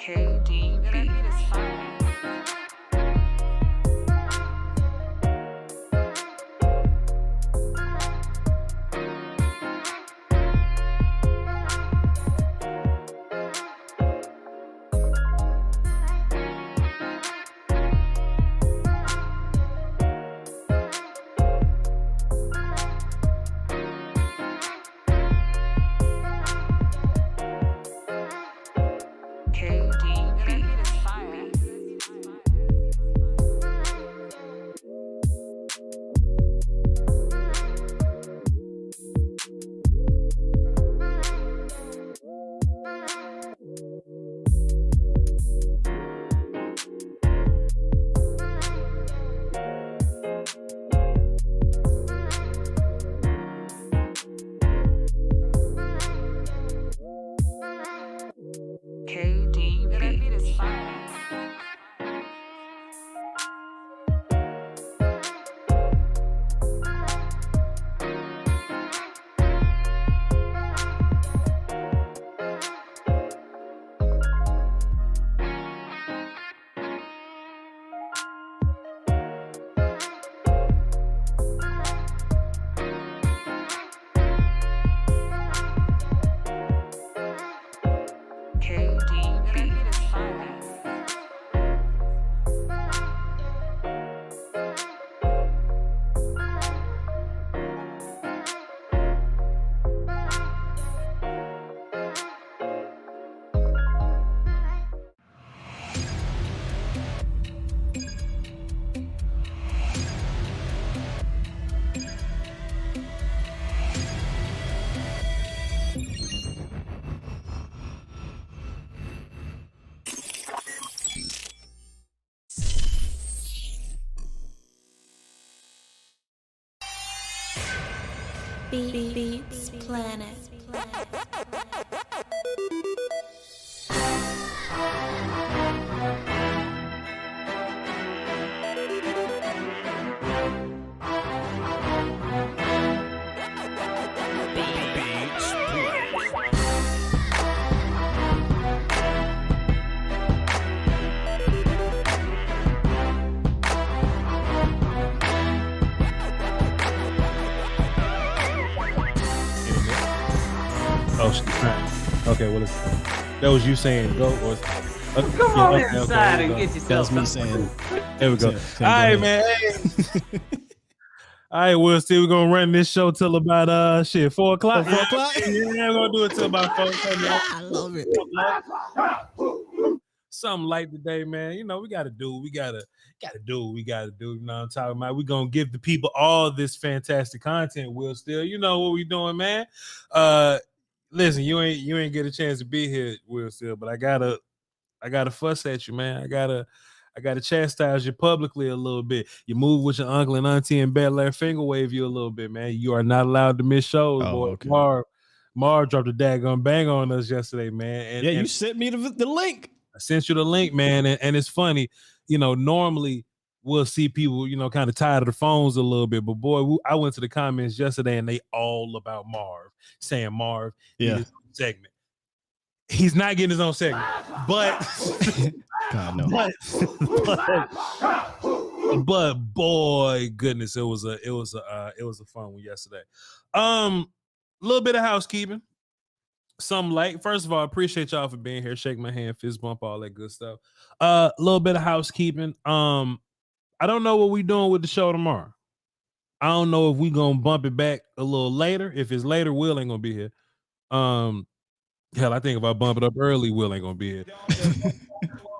KDB. Beats Planet. Okay, well, that was you saying go. Or, come on inside and get yourself. That was me saying. There we go. All right, man. Hey. All right, Will. Still, we're gonna run this show till about 4 o'clock. 4 o'clock. Yeah, we're gonna do it till about 4 o'clock. I love it. Something like today, man. You know, we gotta do. We gotta do what we gotta do. You know what I'm talking about? We're gonna give the people all this fantastic content. Will, still, you know what we doing, man. Listen, you ain't get a chance to be here, Will, still, but I gotta fuss at you, man. I gotta chastise you publicly a little bit. You move with your uncle and auntie and Bel Air finger wave you a little bit, man. You are not allowed to miss shows, boy. Okay. Marv dropped a daggone bang on us yesterday, man. And you sent me the link. I sent you the link, man, and it's funny. You know, normally we'll see people, you know, kind of tired of the phones a little bit, but boy, I went to the comments yesterday and they all about Marv, saying Marv, segment. He's not getting his own segment, but God, no. but boy, goodness, it was a fun one yesterday. A little bit of housekeeping. Some like, first of all, I appreciate y'all for being here. Shake my hand, fist bump, all that good stuff. A little bit of housekeeping. I don't know what we doing with the show tomorrow. I don't know if we gonna bump it back a little later. If it's later, Will ain't gonna be here. Hell, I think if I bump it up early, Will ain't gonna be here.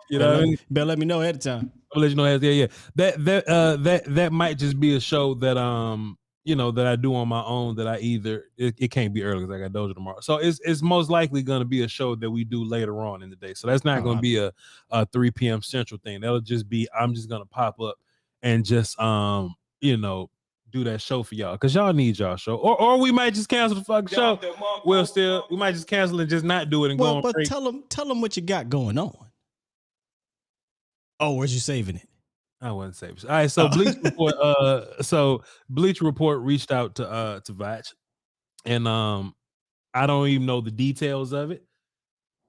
You know what I mean? Better let me know ahead of time. I'll let you know. Yeah. That might just be a show that you know, that I do on my own, that I it can't be early because I got Doja tomorrow. So it's most likely going to be a show that we do later on in the day. So that's not going to be a 3 p.m. Central thing. That'll just be, I'm just going to pop up and just, you know, do that show for y'all because y'all need y'all show. Or we might just cancel the fucking show. We might just cancel and just not do it and go on break. But tell them what you got going on. Oh, where's you saving it? I wasn't saving. All right, so Bleacher Report reached out to Voch, and I don't even know the details of it.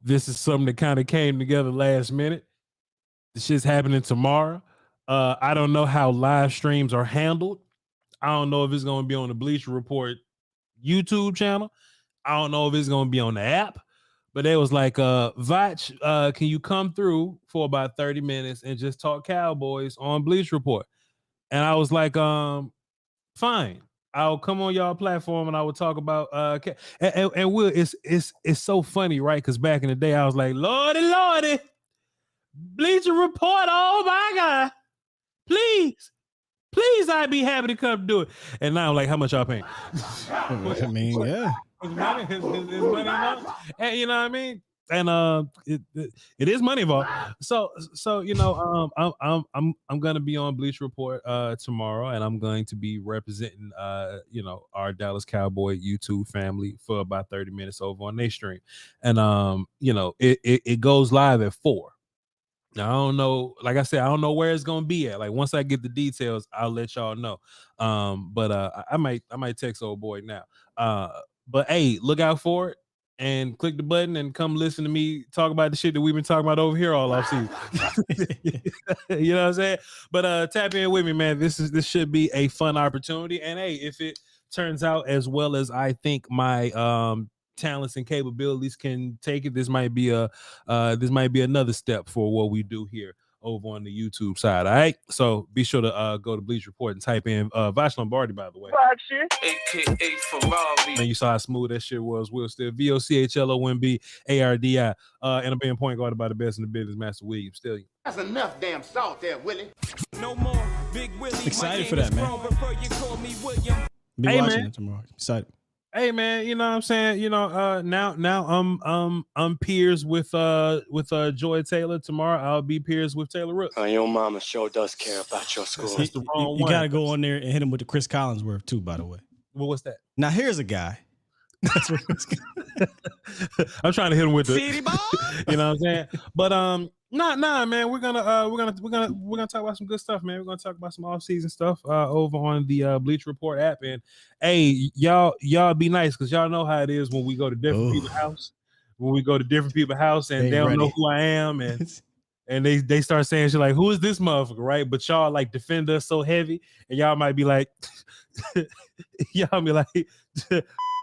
This is something that kind of came together last minute. The shit's happening tomorrow. I don't know how live streams are handled. I don't know if it's going to be on the Bleacher Report YouTube channel. I don't know if it's going to be on the app. But they was like, Voch, can you come through for about 30 minutes and just talk Cowboys on Bleacher Report? And I was like, fine. I'll come on y'all platform and I will talk about and Will, it's so funny, right? Because back in the day, I was like, Lordy, Bleacher Report, oh my God, please, I'd be happy to come do it. And now I'm like, how much y'all paying? I mean, yeah. His money involved. And you know what I mean? And it is money involved. So I'm gonna be on Bleacher Report tomorrow, and I'm going to be representing our Dallas Cowboy YouTube family for about 30 minutes over on their stream. And it goes live at 4. Now, I don't know, like I said, I don't know where it's gonna be at. Like once I get the details, I'll let y'all know. But I might text old boy now. But hey, look out for it and click the button and come listen to me talk about the shit that we've been talking about over here all off season. You know what I'm saying? But tap in with me, man. This should be a fun opportunity. And hey, if it turns out as well as I think my talents and capabilities can take it, this might be another step for what we do here over on the YouTube side. All right, so be sure to go to Bleacher Report and type in Voch Lombardi, by the way. AKA Ferrari. Man, you saw how smooth that shit was. Will Steele, VOCHLOMBARDI, and I'm being point guarded by the best in the business, Master William Steele. That's enough damn salt there, Willie. No more Big Willie. Excited for that, man. Be watching it tomorrow. Excited. Hey man, you know what I'm saying? Now I'm peers with Joy Taylor. Tomorrow I'll be peers with Taylor Rooks. Your mama sure does care about your school. That's the wrong you one. gotta go on there and hit him with the Chris Collinsworth too, by the way. Well, what's that? Now here's a guy. That's what I'm trying to hit him with the you know what I'm saying? But nah, man, we're gonna talk about some good stuff, man. We're gonna talk about some off-season stuff over on the Bleacher Report app. And hey, y'all be nice, because y'all know how it is when we go to different people's house. When we go to different people's house and they don't know who I am, and they start saying shit like, who is this motherfucker, right? But y'all like defend us so heavy, and y'all might be like y'all be like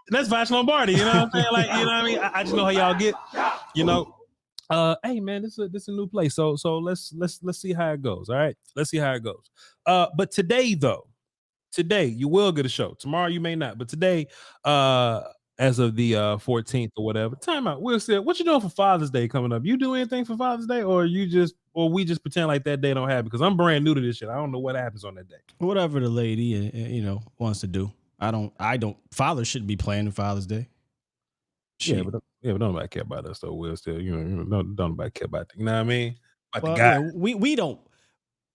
that's Voch Lombardi, you know what I'm saying? Like, you know what I mean? I just know how y'all get, you know. Hey man, this is a new place. So let's see how it goes. All right. Let's see how it goes. But today you will get a show. Tomorrow you may not, but today, as of the 14th or whatever. Time out. Will say, what you doing for Father's Day coming up? You do anything for Father's Day, or we just pretend like that day don't happen? Because I'm brand new to this shit. I don't know what happens on that day. Whatever the lady wants to do. I don't. Fathers shouldn't be planning Father's Day. Shit. But don't nobody care about us though. Will still, don't nobody care about that. You know what I mean? About well, the guy. Yeah, we don't.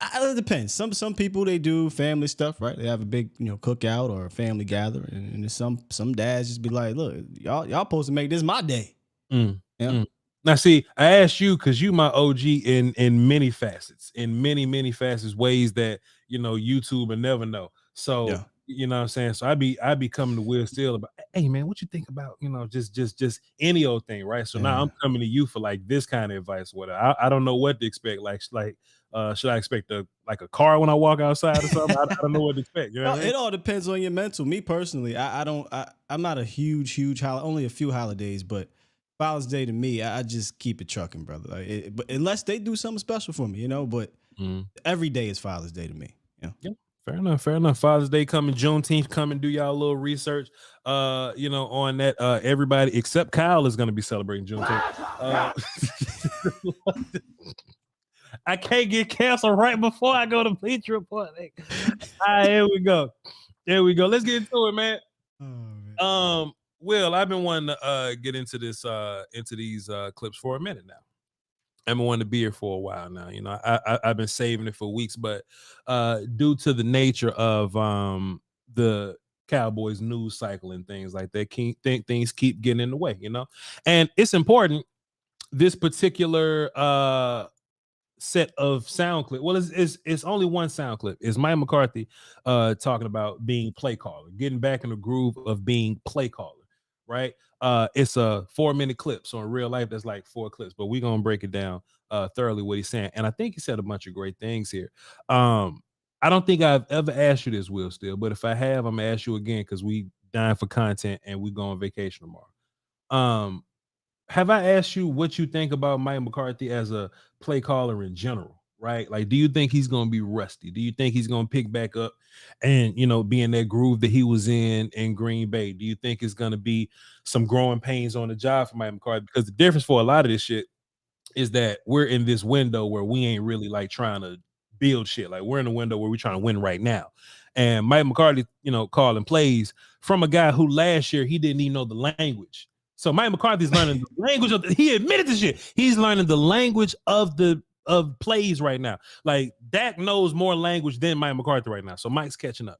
It depends. Some people, they do family stuff, right? They have a big cookout or a family gathering, and there's some dads just be like, look, y'all supposed to make this my day. Now see, I asked you because you my OG in many facets, in many facets, ways that YouTube will never know. So. Yeah. You know what I'm saying? So I be coming to Will Steele about, hey man, what you think about, just any old thing, right? So now I'm coming to you for like this kind of advice. I don't know what to expect. Like should I expect a car when I walk outside or something? I don't know what to expect. You know what I mean? It all depends on your mental. Me personally, I'm not a huge only a few holidays, but Father's Day to me, I just keep it trucking, brother. But unless they do something special for me, but every day is Father's Day to me. Yeah. Fair enough. Father's Day coming, Juneteenth coming. Do y'all a little research, on that. Everybody except Kyle is going to be celebrating Juneteenth. I can't get canceled right before I go to Bleacher Report. All right, here we go. Let's get into it, man. Will, I've been wanting to get into this, into these clips for a minute now. I've been wanting to be here for a while now. I've been saving it for weeks, but due to the nature of the Cowboys news cycle and things like that, things keep getting in the way, and it's important. This particular set of sound clip, well, it's only one sound clip. It's Mike McCarthy talking about being play caller, getting back in the groove of being play caller, right? It's a 4-minute clip. So in real life, that's like 4 clips, but we're gonna break it down thoroughly what he's saying. And I think he said a bunch of great things here. I don't think I've ever asked you this, Will, still, but if I have, I'm gonna ask you again because we dying for content and we go on vacation tomorrow. Have I asked you what you think about Mike McCarthy as a play caller in general? Right? Like, do you think he's gonna be rusty? Do you think he's gonna pick back up and be in that groove that he was in Green Bay? Do you think it's gonna be some growing pains on the job for Mike McCarthy? Because the difference for a lot of this shit is that we're in this window where we ain't really like trying to build shit. Like, we're in a window where we're trying to win right now. And Mike McCarthy, calling plays from a guy who last year he didn't even know the language. So Mike McCarthy's learning the language he admitted this shit. He's learning the language of plays right now. Like, Dak knows more language than Mike McCarthy right now. So Mike's catching up.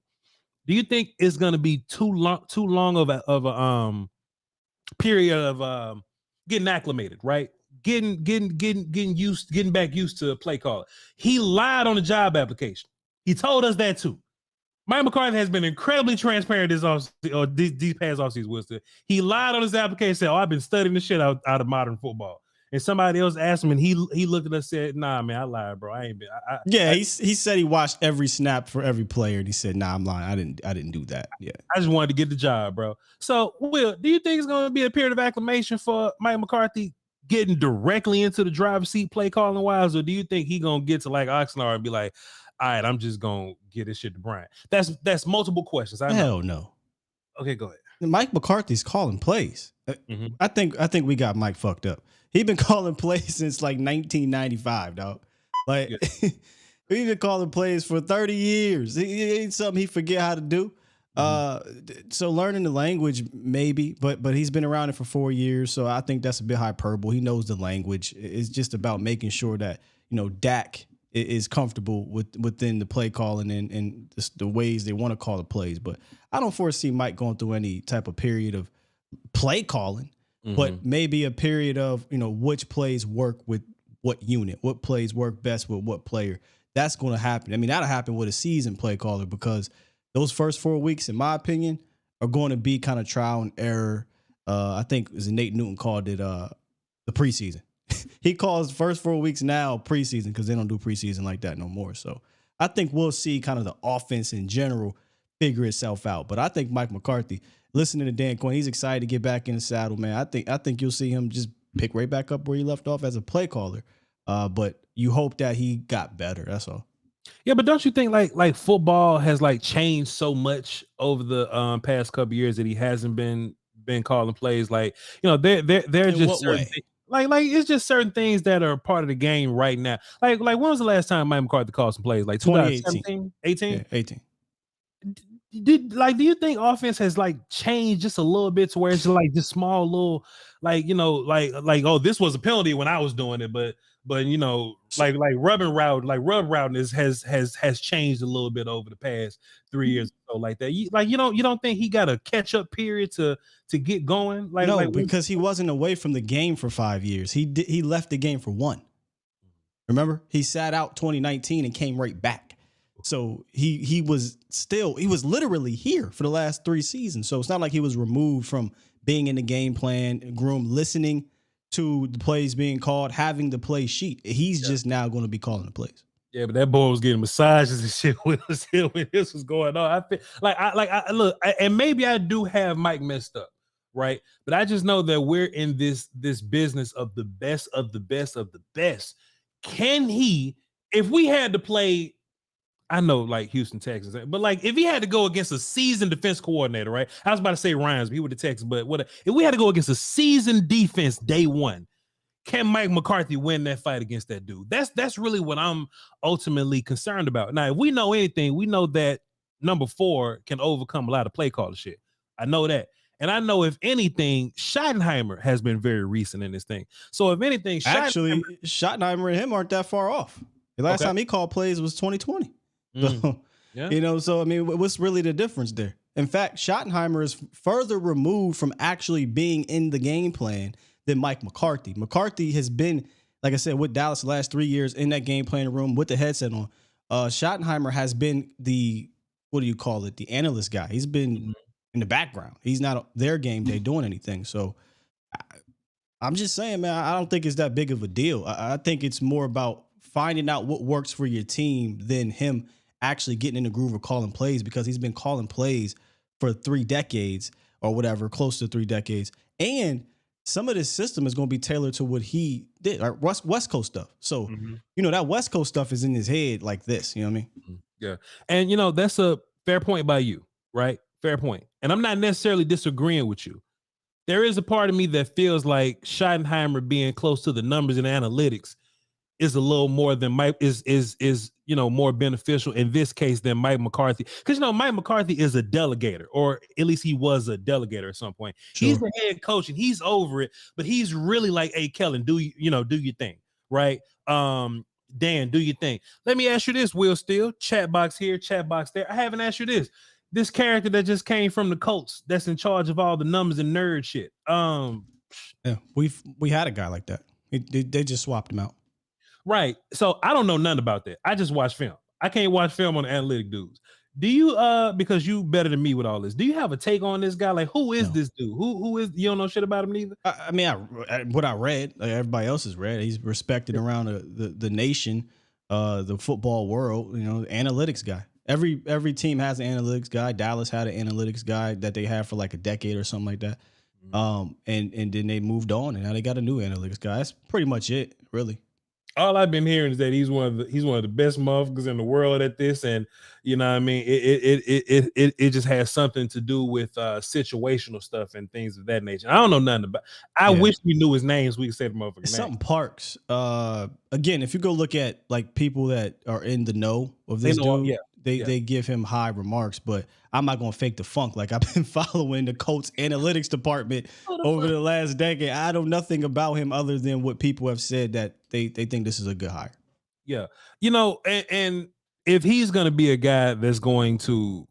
Do you think it's gonna be too long of a period of getting acclimated, right? Getting back used to play calling. He lied on the job application. He told us that too. Mike McCarthy has been incredibly transparent these past offseasons. He lied on his application, said, I've been studying the shit out of modern football. And somebody else asked him, and he looked at us and said, nah, man, I lied, bro. I ain't been. He said he watched every snap for every player, and he said, nah, I'm lying. I didn't do that. Yeah. I just wanted to get the job, bro. So, Will, do you think it's going to be a period of acclimation for Mike McCarthy getting directly into the driver's seat play calling wise, or do you think he going to get to like Oxnard and be like, all right, I'm just going to get this shit to Brian? That's multiple questions. Hell no. Okay, go ahead. Mike McCarthy's calling plays. Mm-hmm. I think we got Mike fucked up. He been calling plays since like 1995, dog. Like, yeah. He been calling plays for 30 years. It ain't something he forget how to do. So learning the language, maybe, but he's been around it for 4 years. So I think that's a bit hyperbole. He knows the language. It's just about making sure that, Dak is comfortable within the play calling and the ways they want to call the plays. But I don't foresee Mike going through any type of period of play calling. But maybe a period of, which plays work with what unit, what plays work best with what player. That's going to happen. I mean, that'll happen with a seasoned play caller because those first 4 weeks, in my opinion, are going to be kind of trial and error. I think Nate Newton called it the preseason. He calls first 4 weeks now preseason because they don't do preseason like that no more. So I think we'll see kind of the offense in general figure itself out. But I think Mike McCarthy, listening to Dan Quinn, he's excited to get back in the saddle, man. I think you'll see him just pick right back up where he left off as a play caller. But you hope that he got better. That's all. Yeah, but don't you think like football has like changed so much over the past couple of years that he hasn't been calling plays? Like, they're just certain things, like it's just certain things that are part of the game right now. Like when was the last time Mike McCarthy called some plays? Like 2018, 18? Yeah, 18. Do you think offense has like changed just a little bit to where it's like just small little like oh, this was a penalty when I was doing it, but like rub routing has changed a little bit over the past 3 years or so like that. You don't think he got a catch up period to get going? Because he wasn't away from the game for 5 years. He left the game for 1. Remember, he sat out 2019 and came right back. So he was literally here for the last 3 seasons. So it's not like he was removed from being in the game plan, listening to the plays being called, having the play sheet. He's just now going to be calling the plays. Yeah, but that boy was getting massages and shit when this was going on. I feel I look, and maybe I do have Mike messed up, right? But I just know that we're in this business of the best of the best of the best. Can he, if we had to play, I know like Houston Texans, but like if he had to go against a seasoned defense coordinator, right? I was about to say Ryans, but he would the Texans, but if we had to go against a seasoned defense day one, can Mike McCarthy win that fight against that dude? That's really what I'm ultimately concerned about. Now, if we know anything, we know that number 4 can overcome a lot of play caller shit. I know that. And I know if anything, Schottenheimer has been very recent in this thing. So if anything, Schottenheimer and him aren't that far off. The last time he called plays was 2020. So, yeah. So I mean, what's really the difference there? In fact, Schottenheimer is further removed from actually being in the game plan than Mike McCarthy. McCarthy has been, like I said, with Dallas the last 3 years in that game plan room with the headset on. Schottenheimer has been the, what do you call it? The analyst guy. He's been in the background. He's not their game day doing anything. So I'm just saying, man, I don't think it's that big of a deal. I think it's more about finding out what works for your team than him actually getting in the groove of calling plays, because he's been calling plays for 3 decades or whatever, close to 3 decades. And some of this system is going to be tailored to what he did, like West Coast stuff. So, that West Coast stuff is in his head like this. You know what I mean? Yeah. And, that's a fair point by you, right? Fair point. And I'm not necessarily disagreeing with you. There is a part of me that feels like Schottenheimer being close to the numbers and analytics is a little more than Mike is more beneficial in this case than Mike McCarthy. Because Mike McCarthy is a delegator, or at least he was a delegator at some point. Sure. He's the head coach and he's over it, but he's really like, hey, Kellen, do your thing, right? Dan, do your thing. Let me ask you this, Will Steele. Chat box here, chat box there. I haven't asked you this. This character that just came from the Colts, that's in charge of all the numbers and nerd shit. Yeah, we had a guy like that. They just swapped him out. Right. So I don't know nothing about that. I just watch film. I can't watch film on the analytic dudes. Do you because you better than me with all this, do you have a take on this guy? Like, who is this dude? Who is, you don't know shit about him neither? I mean, what I read, like everybody else has read, he's respected around the nation, the football world, analytics guy. Every team has an analytics guy. Dallas had an analytics guy that they had for like a decade or something like that. And then they moved on, and now they got a new analytics guy. That's pretty much it, really. All I've been hearing is that he's one of the best motherfuckers in the world at this, and you know what I mean, it just has something to do with situational stuff and things of that nature. I don't know nothing about. I wish we knew his name so we could say the motherfucker's name. Something Parks. Again, if you go look at like people that are in the know of this dude, they give him high remarks, but I'm not gonna fake the funk. Like, I've been following the Colts analytics department over the last decade. I know nothing about him other than what people have said, that they think this is a good hire. Yeah. And if he's gonna be a guy that's going to,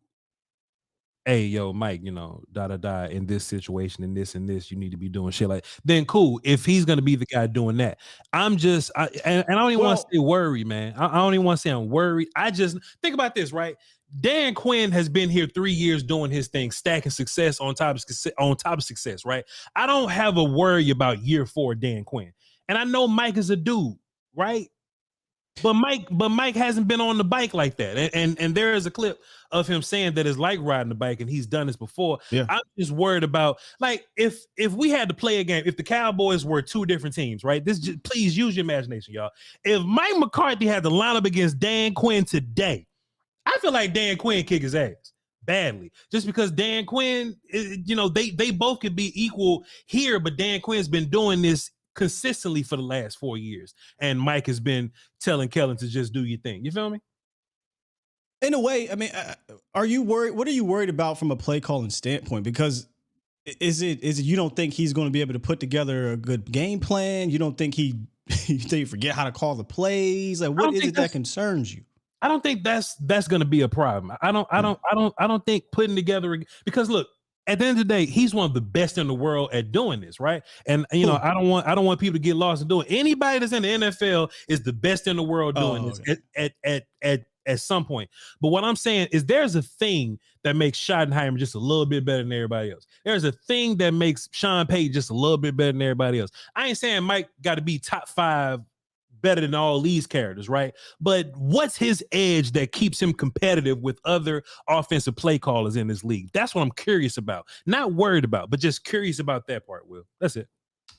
hey, yo, Mike, in this situation, in this and this, you need to be doing shit like, then cool. If he's going to be the guy doing that, I don't even want to say worry, man. I don't even want to say I'm worried. I just think about this, right? Dan Quinn has been here 3 years doing his thing, stacking success on top of success, right? I don't have a worry about year 4 Dan Quinn. And I know Mike is a dude, right? But Mike hasn't been on the bike like that. And there is a clip of him saying that it's like riding the bike, and he's done this before. Yeah. I'm just worried about, like, if we had to play a game, if the Cowboys were 2 different teams, right? Please use your imagination, y'all. If Mike McCarthy had to line up against Dan Quinn today, I feel like Dan Quinn kick his ass badly, just because Dan Quinn, they both could be equal here, but Dan Quinn's been doing this consistently for the last 4 years, and Mike has been telling Kellen to just do your thing. You feel me? In a way, I mean, are you worried? What are you worried about from a play calling standpoint? Because is it you don't think he's going to be able to put together a good game plan? You don't think you forget how to call the plays? Like, what is it that concerns you? I don't think that's going to be a problem. I don't think putting together, because look, at the end of the day, he's one of the best in the world at doing this, right? And I don't want people to get lost in doing. Anybody that's in the NFL is the best in the world doing this at some point. But what I'm saying is, there's a thing that makes Schottenheimer just a little bit better than everybody else. There's a thing that makes Sean Payton just a little bit better than everybody else. I ain't saying Mike got to be top 5 better than all these characters, right? But what's his edge that keeps him competitive with other offensive play callers in this league? That's what I'm curious about. Not worried about, but just curious about that part, Will. That's it.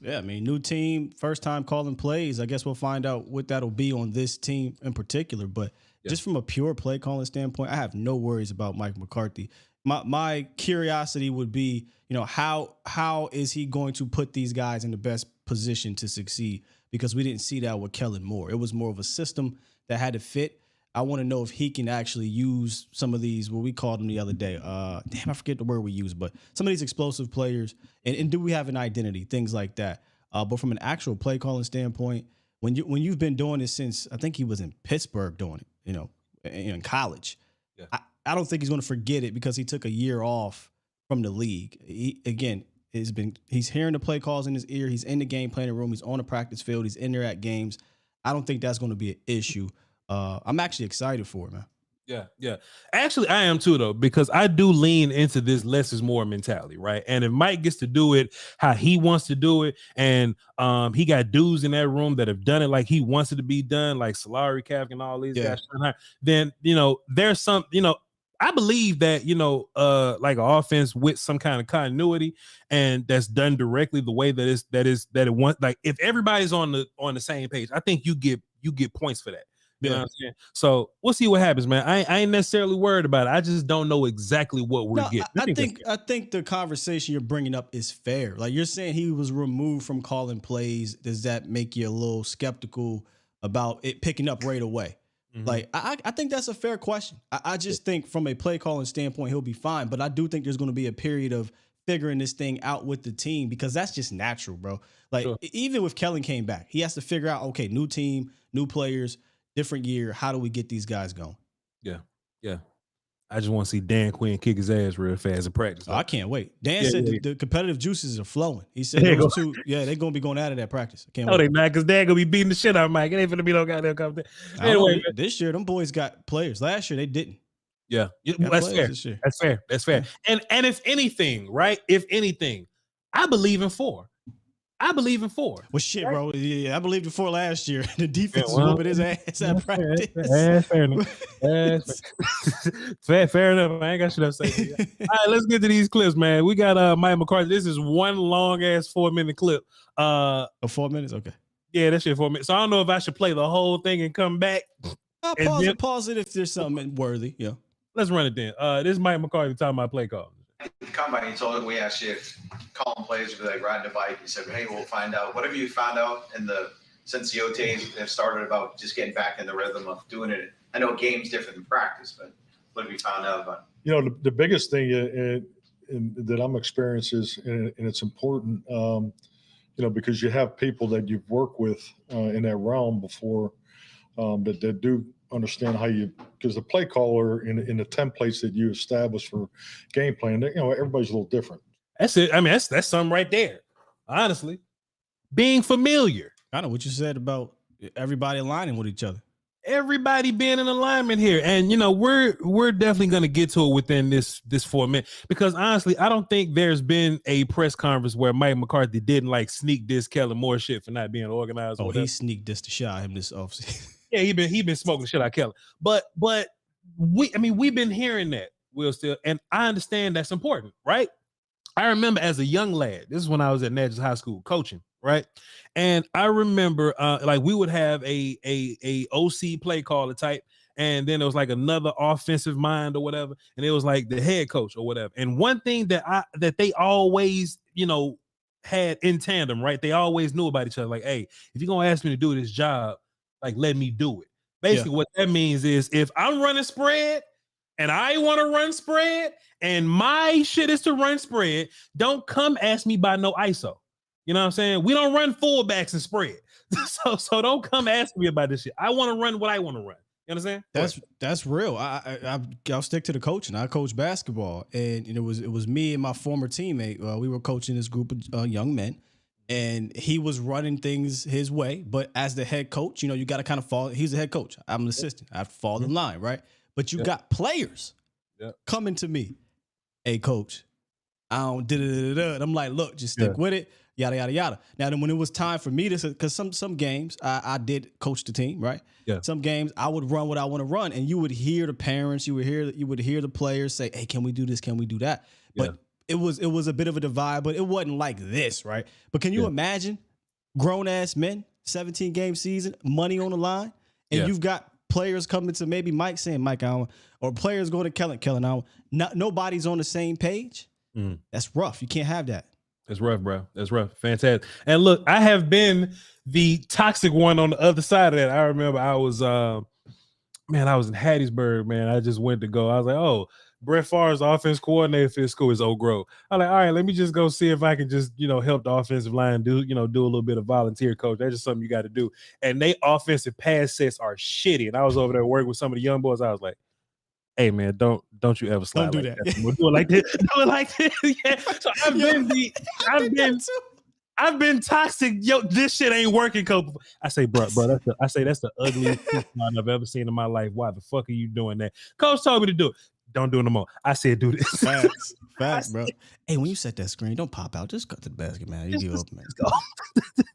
Yeah, I mean, new team, first time calling plays. I guess we'll find out what that'll be on this team in particular. But just from a pure play calling standpoint, I have no worries about Mike McCarthy. My curiosity would be, how is he going to put these guys in the best position to succeed? Because we didn't see that with Kellen Moore. It was more of a system that had to fit. I want to know if he can actually use some of these, what we called them the other day. I forget the word we used, but some of these explosive players, and do we have an identity, things like that. But from an actual play calling standpoint, when you've been doing this since, I think he was in Pittsburgh doing it, in college. Yeah. I don't think he's going to forget it, because he took a year off from the league. He's hearing the play calls in his ear. He's in the game planning room. He's on the practice field. He's in there at games. I don't think that's going to be an issue. I'm actually excited for it, man. Yeah. Actually, I am too, though, because I do lean into this less is more mentality, right? And if Mike gets to do it how he wants to do it, and he got dudes in that room that have done it like he wants it to be done, like Solari, Kavk, and all these guys, then there's some, I believe that, like an offense with some kind of continuity and that's done directly the way that it wants. Like if everybody's on the same page, I think you get points for that. You know what I'm saying? So we'll see what happens, man. I ain't necessarily worried about it. I just don't know exactly what we're getting. I think the conversation you're bringing up is fair. Like you're saying he was removed from calling plays. Does that make you a little skeptical about it picking up right away? Mm-hmm. Like I think that's a fair question. I just think from a play calling standpoint, he'll be fine. But I do think there's going to be a period of figuring this thing out with the team because that's just natural, bro. Like even with Kellen came back, he has to figure out, okay, new team, new players, different year. How do we get these guys going? Yeah. I just want to see Dan Quinn kick his ass real fast in practice. Oh, I can't wait. Dan said the competitive juices are flowing. He said those two, they're going to be going out of that practice. I can't wait. They not, because Dan going to be beating the shit out of Mike. It ain't going to be no goddamn competition. Anyway, this year, them boys got players. Last year, they didn't. Yeah, that's fair. That's fair. And if anything, right? If anything, I believe in 4. Well, shit, right? Bro. Yeah, I believed in 4 last year. The defense was whooping his ass at practice. Fair enough. Fair enough. I ain't got shit to say. All right, let's get to these clips, man. We got Mike McCarthy. This is one long ass 4-minute clip. 4 minutes? Okay. Yeah, that shit 4 minutes. So I don't know if I should play the whole thing and come back. I'll pause it if there's something worthy. Yeah. Let's run it then. This is Mike McCarthy talking about play call. The combine, you told him we asked you calling plays or like riding a bike. You said, "Hey, we'll find out." What have you found out since the OTAs have started about just getting back in the rhythm of doing it? I know game's different than practice, but what have you found out about it? The biggest thing that I'm experiencing is, and it's important, because you have people that you've worked with in that realm before that do understand how because the play caller in the templates that you establish for game plan, everybody's a little different. That's it. I mean, that's something right there. Honestly, being familiar. I know what you said about everybody aligning with each other. Everybody being in alignment here, and we're definitely going to get to it within this 4 minutes because honestly, I don't think there's been a press conference where Mike McCarthy didn't like sneak this Kellen Moore shit for not being organized. Oh, he sneaked this to shot him this offseason. Yeah, he been smoking shit out of Kellen. But we've been hearing that, Will Steele, and I understand that's important, right? I remember as a young lad, this is when I was at Natchez High School coaching, right? And I remember like we would have a OC play caller type, and then there was like another offensive mind or whatever, and it was like the head coach or whatever. And one thing that they always, had in tandem, right? They always knew about each other. Like, hey, if you're gonna ask me to do this job, like, let me do it. Basically, what that means is if I'm running spread and I want to run spread and my shit is to run spread, don't come ask me about no ISO. You know what I'm saying? We don't run fullbacks and spread. So don't come ask me about this shit. I want to run what I want to run. You understand? That's real. I'll stick to the coaching. I coach basketball, and it was me and my former teammate. We were coaching this group of young men. And he was running things his way, but as the head coach, you got to kind of fall. He's the head coach. I'm an assistant. I have to fall in line, right? But you got players coming to me. Hey, coach, I don't and I'm like, look, just stick with it. Yada yada yada. Now then, when it was time for me to, because some games I did coach the team, right? Yeah. Some games I would run what I want to run, and you would hear the parents, you would hear the players say, "Hey, can we do this? Can we do that?" But it was a bit of a divide, but it wasn't like this, right? But can you imagine grown-ass men, 17-game season, money on the line, and you've got players coming to maybe Mike saying, Mike, I don't, or players going to Kellen, I don't, nobody's on the same page? That's rough. You can't have that. That's rough, bro. That's rough. Fantastic. And look, I have been the toxic one on the other side of that. I remember I was in Hattiesburg, man. I just went to go. I was like, oh, Brett Favre's offense coordinator for his school is Oak Grove. I'm like, all right, let me just go see if I can just, help the offensive line do a little bit of volunteer coach. That's just something you got to do. And they offensive pass sets are shitty. And I was over there working with some of the young boys. I was like, hey man, don't you ever slide. Don't do like that. Do it like this. Do it like this. Yeah. So I've been I've been toxic. Yo, this shit ain't working, Coach. I say, bro, that's the ugliest line I've ever seen in my life. Why the fuck are you doing that? Coach told me to do it. Don't do it no more. I said, do this. Facts, bro. Hey, when you set that screen, don't pop out. Just cut to the basket, man. You give up, man.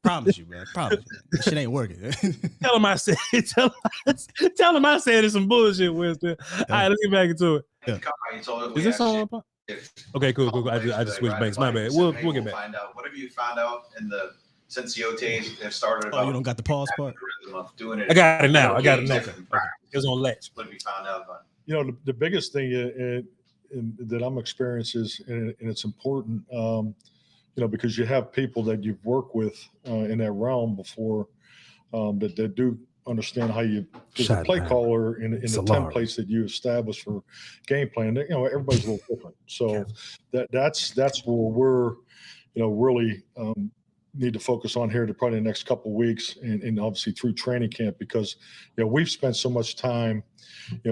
Promise you, bro. Promise you. This shit ain't working. Tell him I said. Tell him I said it's some bullshit, Winston. All right, let's get back into it. Yeah. Is this on? Okay, cool. I just switched banks. My bad. We'll get back. Find out. What have you found out since the OTAs have started? About you don't got the pause part? Doing it. I got it now. It was on latch. What have you found out about? The biggest thing that I'm experiencing is, and it's important, because you have people that you've worked with in that realm before that do understand how you, as a play caller in the templates that you establish for game plan. Everybody's a little different, so that's where we're really need to focus on here to probably the next couple of weeks and obviously through training camp, because we've spent so much time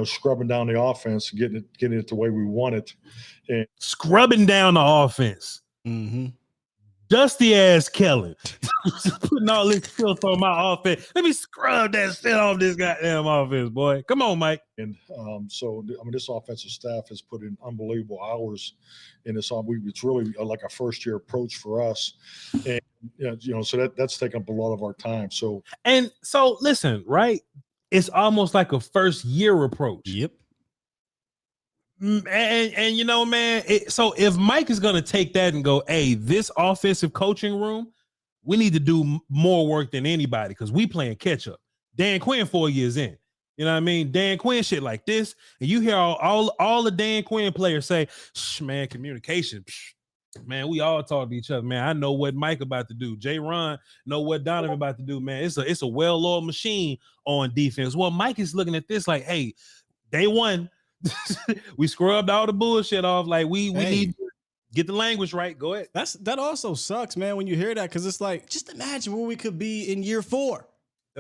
scrubbing down the offense, getting it the way we want it, and scrubbing down the offense. Mm-hmm. Dusty ass Kellen putting all this filth on my offense. Let me scrub that shit off this goddamn offense, boy. Come on, Mike. And this offensive staff has put in unbelievable hours in this. It's really like a first year approach for us, and so that's taken up a lot of our time. So listen, right? It's almost like a first year approach. Yep. And man, so if Mike is going to take that and go, hey, this offensive coaching room, we need to do more work than anybody because we playing catch up. Dan Quinn 4 years in, you know what I mean? Dan Quinn shit like this, and you hear all the Dan Quinn players say, man, communication, man, we all talk to each other, man. I know what Mike about to do. Jay Ron know what Donovan about to do, man. It's a well-oiled machine on defense. Well, Mike is looking at this like, hey, day one, we scrubbed all the bullshit off. Like we need to get the language right. Go ahead. That also sucks, man, when you hear that, because it's like, just imagine where we could be in year 4.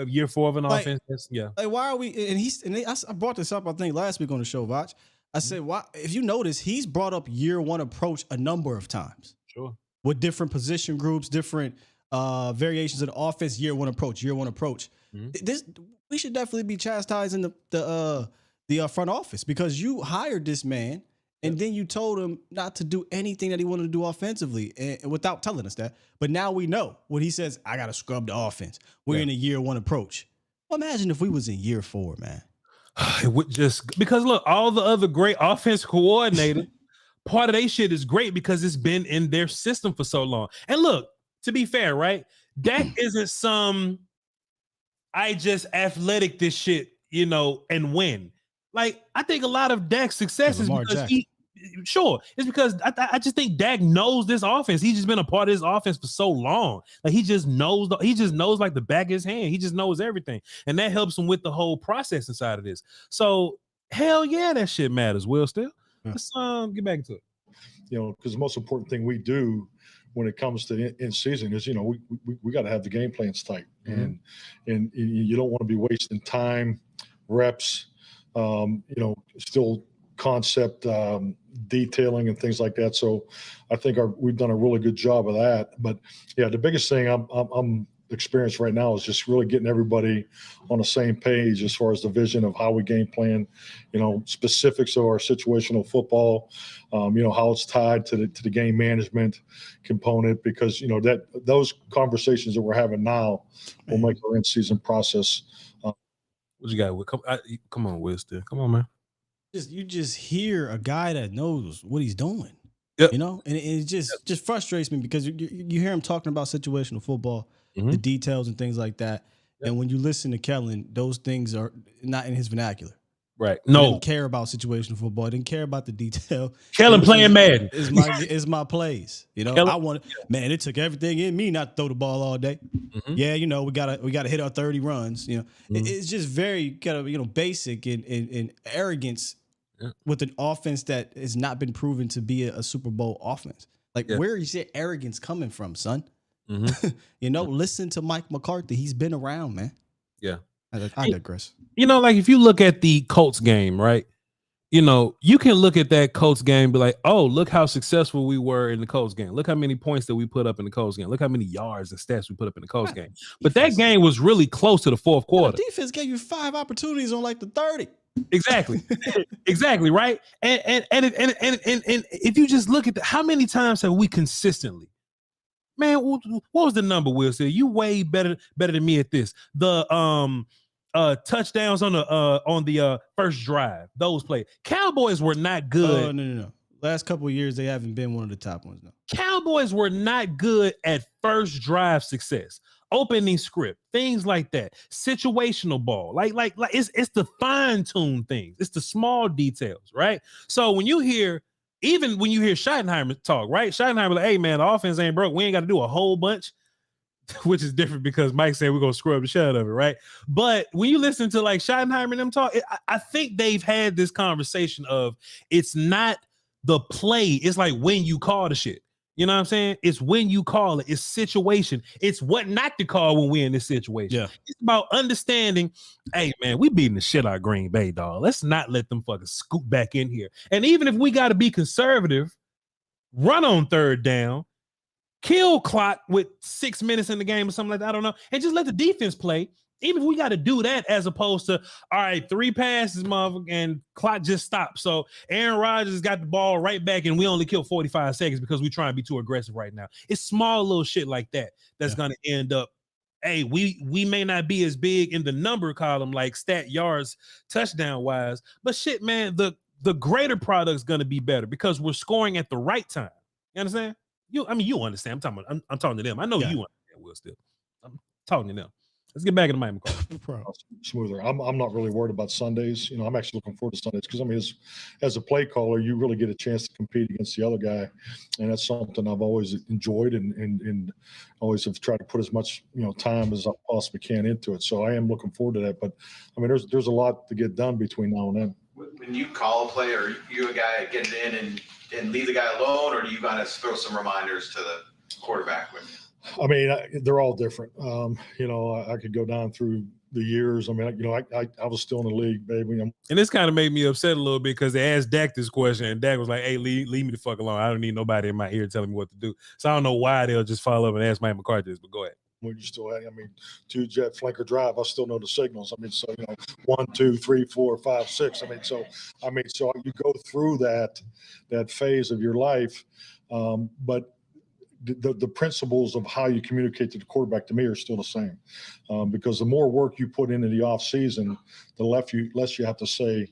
Year 4 of an offense. Yeah. Like, why are we? I brought this up, I think, last week on the show, Voch. I said, why? If you notice, he's brought up year 1 approach a number of times. Sure. With different position groups, different variations of the offense. Year 1 approach. Mm-hmm. We should definitely be chastising the front office, because you hired this man and then you told him not to do anything that he wanted to do offensively, and without telling us that. But now we know when he says, I got to scrub the offense. We're in a year 1 approach. Well, imagine if we was in year 4, man. It would just, because look, all the other great offense coordinators, part of their shit is great because it's been in their system for so long. And look, to be fair, right? Dak isn't some, I just athletic this shit, and win. Like, I think a lot of Dak's success is because it's because I just think Dak knows this offense. He's just been a part of this offense for so long. Like, he just knows like the back of his hand. He just knows everything. And that helps him with the whole process inside of this. So hell yeah, that shit matters, Will. Still. Let's get back into it. Because the most important thing we do when it comes to in season is, we got to have the game plans tight. Mm-hmm. and you don't want to be wasting time, reps, still concept detailing and things like that. So I think we've done a really good job of that. But yeah, the biggest thing I'm experienced right now is just really getting everybody on the same page as far as the vision of how we game plan, specifics of our situational football, how it's tied to the game management component, because that those conversations that we're having now will make our in-season process. What you got? Come on, Winston. Come on, man. You just hear a guy that knows what he's doing. Yep. And it just frustrates me, because you hear him talking about situational football, the details and things like that. Yep. And when you listen to Kellen, those things are not in his vernacular. Right. He No. didn't care about situational football. He didn't care about the detail. Kellen playing Madden is my plays. Kellen, man, it took everything in me not to throw the ball all day. Mm-hmm. Yeah, we gotta hit our 30 runs. It's just very basic and arrogance with an offense that has not been proven to be a Super Bowl offense. Like, where is your arrogance coming from, son? Mm-hmm. Listen to Mike McCarthy. He's been around, man. Yeah. I digress. Like, if you look at the Colts game, right? you know, you can look at that Colts game and be like, oh, look how successful we were in the Colts game. Look how many points that we put up in the Colts game. Look how many yards and stats we put up in the Colts game. But that game was really close to the fourth quarter. The defense gave you 5 opportunities on like the 30. Exactly. Exactly, right? And if you just look at how many times have we consistently, man, what was the number, Will? Say you way better than me at this. The touchdowns on the first drive, those plays. Cowboys were not good. Oh, no. Last couple of years, they haven't been one of the top ones. No. Cowboys were not good at first drive success, opening script, things like that, situational ball. Like it's the fine-tuned things. It's the small details, right? So when you hear Schottenheimer talk, right? Schottenheimer like, hey, man, the offense ain't broke. We ain't got to do a whole bunch, which is different because Mike said we're going to scrub the shit out of it, right? But when you listen to like Schottenheimer and them talk, I think they've had this conversation of it's not the play. It's like when you call the shit. You know what I'm saying? It's when you call it. It's situation. It's what not to call when we're in this situation. Yeah. It's about understanding, hey, man, we beating the shit out of Green Bay, dog. Let's not let them fucking scoop back in here. And even if we got to be conservative, run on third down, kill clock with 6 minutes in the game or something like that, I don't know, and just let the defense play. Even if we got to do that as opposed to, all right, 3 passes, motherfucker, and clock just stopped. So Aaron Rodgers got the ball right back and we only killed 45 seconds because we trying to be too aggressive right now. It's small little shit like that that's going to end up, hey, we may not be as big in the number column like stat yards, touchdown-wise, but shit, man, the greater product's going to be better because we're scoring at the right time. You understand? You understand. I'm talking to them. I know you understand, Will, still. I'm talking to them. Let's get back into Mike McCarthy. Smoother. I'm not really worried about Sundays. You know, I'm actually looking forward to Sundays because I mean, as a play caller, you really get a chance to compete against the other guy, and that's something I've always enjoyed and always have tried to put as much time as I possibly can into it. So I am looking forward to that. But I mean, there's a lot to get done between now and then. When you call a play, are you a guy getting in and leave the guy alone, or do you kind of throw some reminders to the quarterback with you? I mean, they're all different. I could go down through the years. I mean, I was still in the league, baby. And this kind of made me upset a little bit because they asked Dak this question, and Dak was like, hey, leave me the fuck alone. I don't need nobody in my ear telling me what to do. So I don't know why they'll just follow up and ask Mike McCarthy this, but go ahead. When you still have, 2-jet flanker drive, I still know the signals. 1, 2, 3, 4, 5, 6. So you go through that phase of your life, but the principles of how you communicate to the quarterback to me are still the same, because the more work you put into the off season, the less you have to say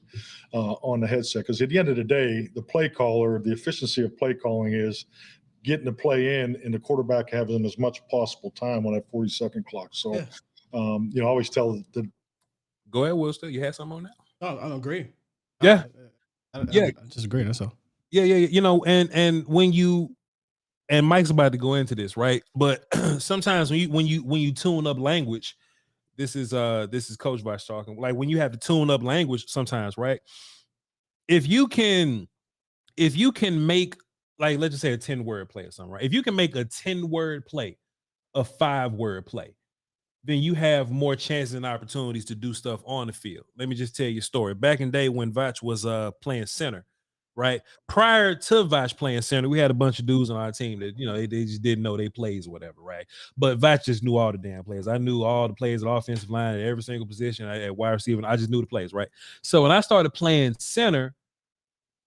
on the headset. Because at the end of the day, the play caller, the efficiency of play calling is getting the play in and the quarterback having as much possible time on that 40-second clock. So, I always tell the. Go ahead, Will. Still, you had something on that? Oh, I agree. Yeah, I just agree. That's all. Yeah. And when you. And Mike's about to go into this, right? But sometimes when you tune up language, this is Coach Voch talking. Like when you have to tune up language, sometimes, right? If you can make, like, let's just say a 10-word play or something, right? If you can make a 10-word play, a 5-word play, then you have more chances and opportunities to do stuff on the field. Let me just tell you a story. Back in the day when Voch was playing center. Right. Prior to Voch playing center, we had a bunch of dudes on our team that, they just didn't know they plays or whatever. Right. But Voch just knew all the damn players. I knew all the players at offensive line at every single position at wide receiver. I just knew the plays. Right. So when I started playing center,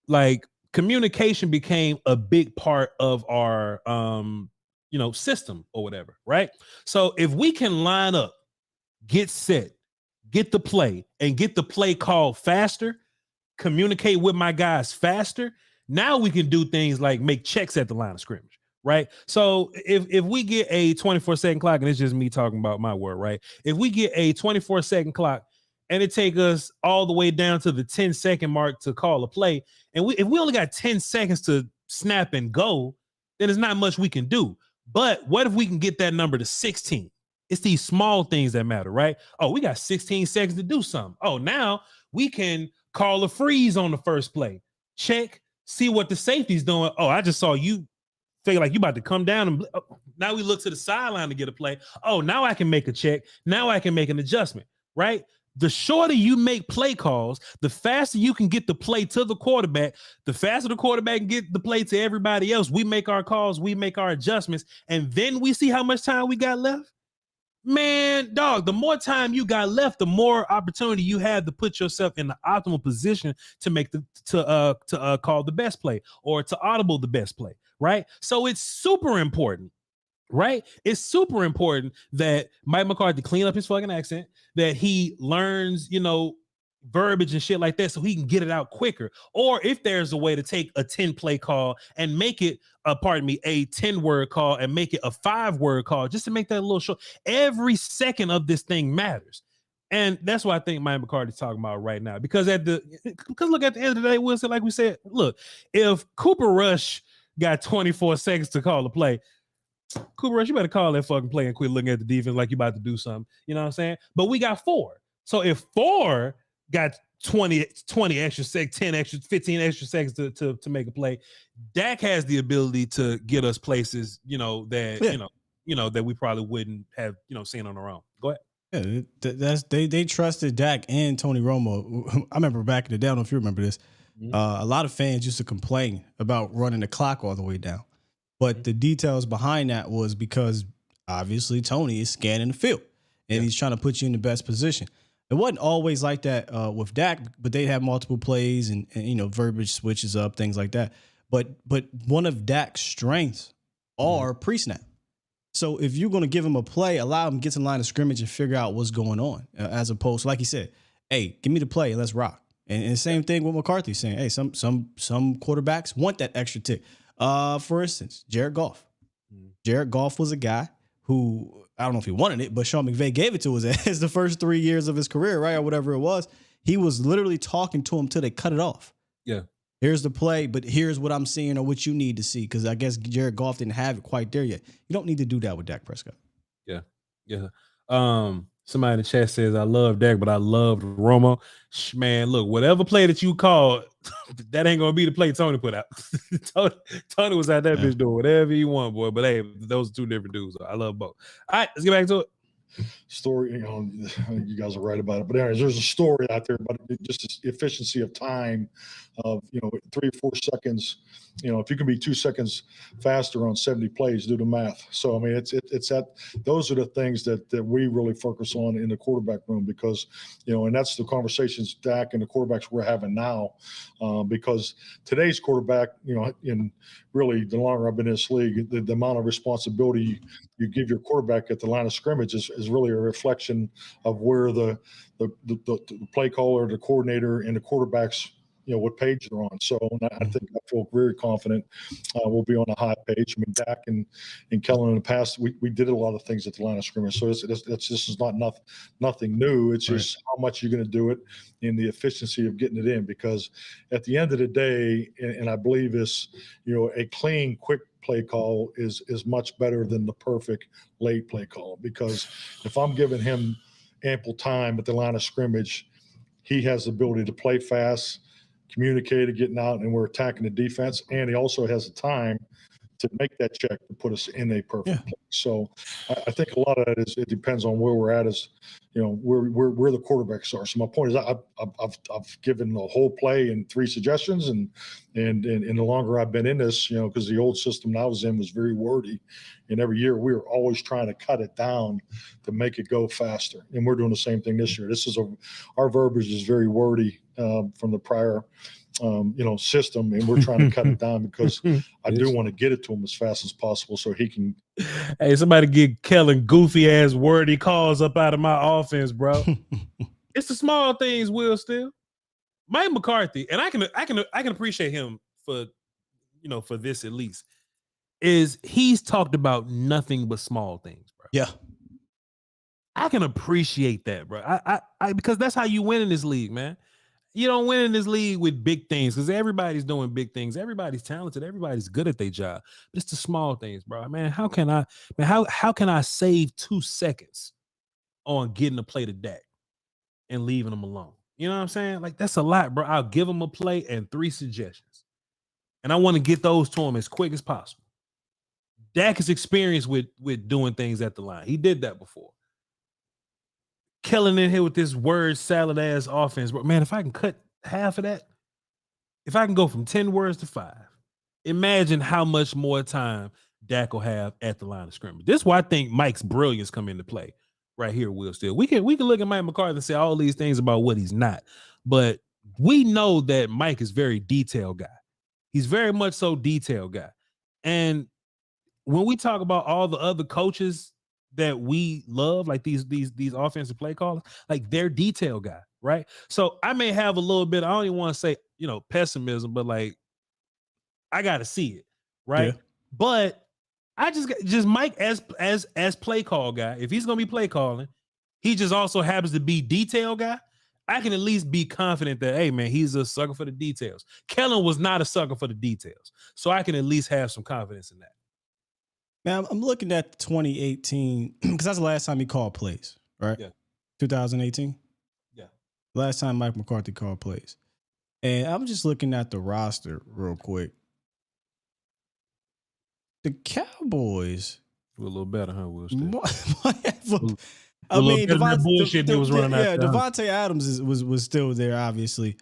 like communication became a big part of our, system or whatever. Right. So if we can line up, get set, get the play and get the play called faster, communicate with my guys faster. Now we can do things like make checks at the line of scrimmage, right? So if we get a 24-second clock, and it's just me talking about my word, right? If we get a 24-second clock and it take us all the way down to the 10-second mark to call a play, and if we only got 10 seconds to snap and go, then there's not much we can do. But what if we can get that number to 16? It's these small things that matter, right? Oh, we got 16 seconds to do something. Oh, now we can call a freeze on the first play. Check, see what the safety's doing. Oh, I just saw you feel like you about to come down. And now we look to the sideline to get a play. Oh, now I can make a check. Now I can make an adjustment, right? The shorter you make play calls, the faster you can get the play to the quarterback. The faster the quarterback can get the play to everybody else. We make our calls, we make our adjustments, and then we see how much time we got left. Man, dog, the more time you got left, the more opportunity you have to put yourself in the optimal position to make to call the best play or to audible the best play, right? So it's super important, right? It's super important that Mike McCarthy clean up his fucking accent, that he learns, verbiage and shit like that so he can get it out quicker. Or if there's a way to take a 10 play call and make it a 10-word call and make it a 5-word call, just to make that a little short. Every second of this thing matters. And that's what I think Mike McCarthy's talking about right now. Because look, at the end of the day, Wilson, like we said, look, if Cooper Rush got 24 seconds to call a play, Cooper Rush, you better call that fucking play and quit looking at the defense like you about to do something. You know what I'm saying? But we got 4. So if 4 got 20 extra seconds, 10 extra, 15 extra seconds to make a play, Dak has the ability to get us places, that we probably wouldn't have, seen on our own. Go ahead. Yeah, they trusted Dak and Tony Romo. I remember back in the day, I don't know if you remember this. Mm-hmm. A lot of fans used to complain about running the clock all the way down. But the details behind that was because obviously Tony is scanning the field and he's trying to put you in the best position. It wasn't always like that with Dak, but they'd have multiple plays and verbiage switches up, things like that. But one of Dak's strengths are pre-snap. So if you're going to give him a play, allow him to get in line of scrimmage and figure out what's going on, as opposed to, like he said, hey, give me the play and let's rock. And same thing with McCarthy saying, hey, some quarterbacks want that extra tick. For instance, Jared Goff. Jared Goff was a guy who, I don't know if he wanted it, but Sean McVay gave it to us as the first 3 years of his career, right? Or whatever it was. He was literally talking to him till they cut it off. Yeah. Here's the play, but here's what I'm seeing or what you need to see. Because I guess Jared Goff didn't have it quite there yet. You don't need to do that with Dak Prescott. Yeah. Yeah. Somebody in the chat says, I love Dak, but I loved Romo. Man, look, whatever play that you call, that ain't going to be the play Tony put out. Tony was out that bitch doing whatever he want, boy. But hey, those are two different dudes. I love both. All right, let's get back to it. Story, you guys are right about it. But anyways, there's a story out there about just the efficiency of time of, 3 or 4 seconds. If you can be 2 seconds faster on 70 plays, do the math. So, I mean, it's that those are the things that we really focus on in the quarterback room because, and that's the conversations Dak and the quarterbacks we're having now because today's quarterback, in really the longer I've been in this league, the amount of responsibility you give your quarterback at the line of scrimmage is really a reflection of where the play caller, the coordinator, and the quarterbacks, what page they're on. So I think I feel very confident we'll be on a high page. I mean, Dak and Kellen in the past, we did a lot of things at the line of scrimmage. So this is not nothing new. It's just how much you're going to do it and the efficiency of getting it in. Because at the end of the day, and I believe this, a clean, quick play call is much better than the perfect late play call. Because if I'm giving him ample time at the line of scrimmage, he has the ability to play fast, communicated, getting out, and we're attacking the defense. And he also has the time to make that check to put us in a perfect place. So I think a lot of that it depends on where we're at as, where the quarterbacks are. So my point is I've given the whole play in 3 suggestions and the longer I've been in this, because the old system I was in was very wordy. And every year we were always trying to cut it down to make it go faster. And we're doing the same thing this year. Our verbiage is very wordy from the prior system, and we're trying to cut it down because I do want to get it to him as fast as possible so he can. Hey, somebody get Kellen goofy ass wordy calls up out of my offense, bro. It's the small things, Will. Still, Mike McCarthy, and I can appreciate him for this at least. Is he's talked about nothing but small things, bro. Yeah, I can appreciate that, bro. I because that's how you win in this league, man. You don't win in this league with big things because everybody's doing big things. Everybody's talented. Everybody's good at their job. But it's the small things, bro. Man, how can I save 2 seconds on getting a play to Dak and leaving him alone? You know what I'm saying? Like, that's a lot, bro. I'll give him a play and 3 suggestions. And I want to get those to him as quick as possible. Dak is experienced with doing things at the line. He did that before. Kellen in here with this word salad ass offense. But man, if I can cut half of that, if I can go from 10 words to 5, imagine how much more time Dak will have at the line of scrimmage. This is why I think Mike's brilliance come into play right here, Will Steele. We can look at Mike McCarthy and say all these things about what he's not, but we know that Mike is very detailed guy. He's very much so detailed guy. And when we talk about all the other coaches that we love, like these offensive play callers, like they're detail guy, right? So I may have a little bit, I don't even want to say, pessimism, but like I gotta see it, right? Yeah. But I just Mike as play call guy, if he's gonna be play calling, he just also happens to be detail guy. I can at least be confident that, hey man, he's a sucker for the details. Kellen was not a sucker for the details, so I can at least have some confidence in that. Man, I'm looking at 2018 because that's the last time he called plays, right? Yeah. 2018? Yeah. Last time Mike McCarthy called plays. And I'm just looking at the roster real quick. The Cowboys a little better, huh, Will? I mean, Devontae Adams was still there, obviously.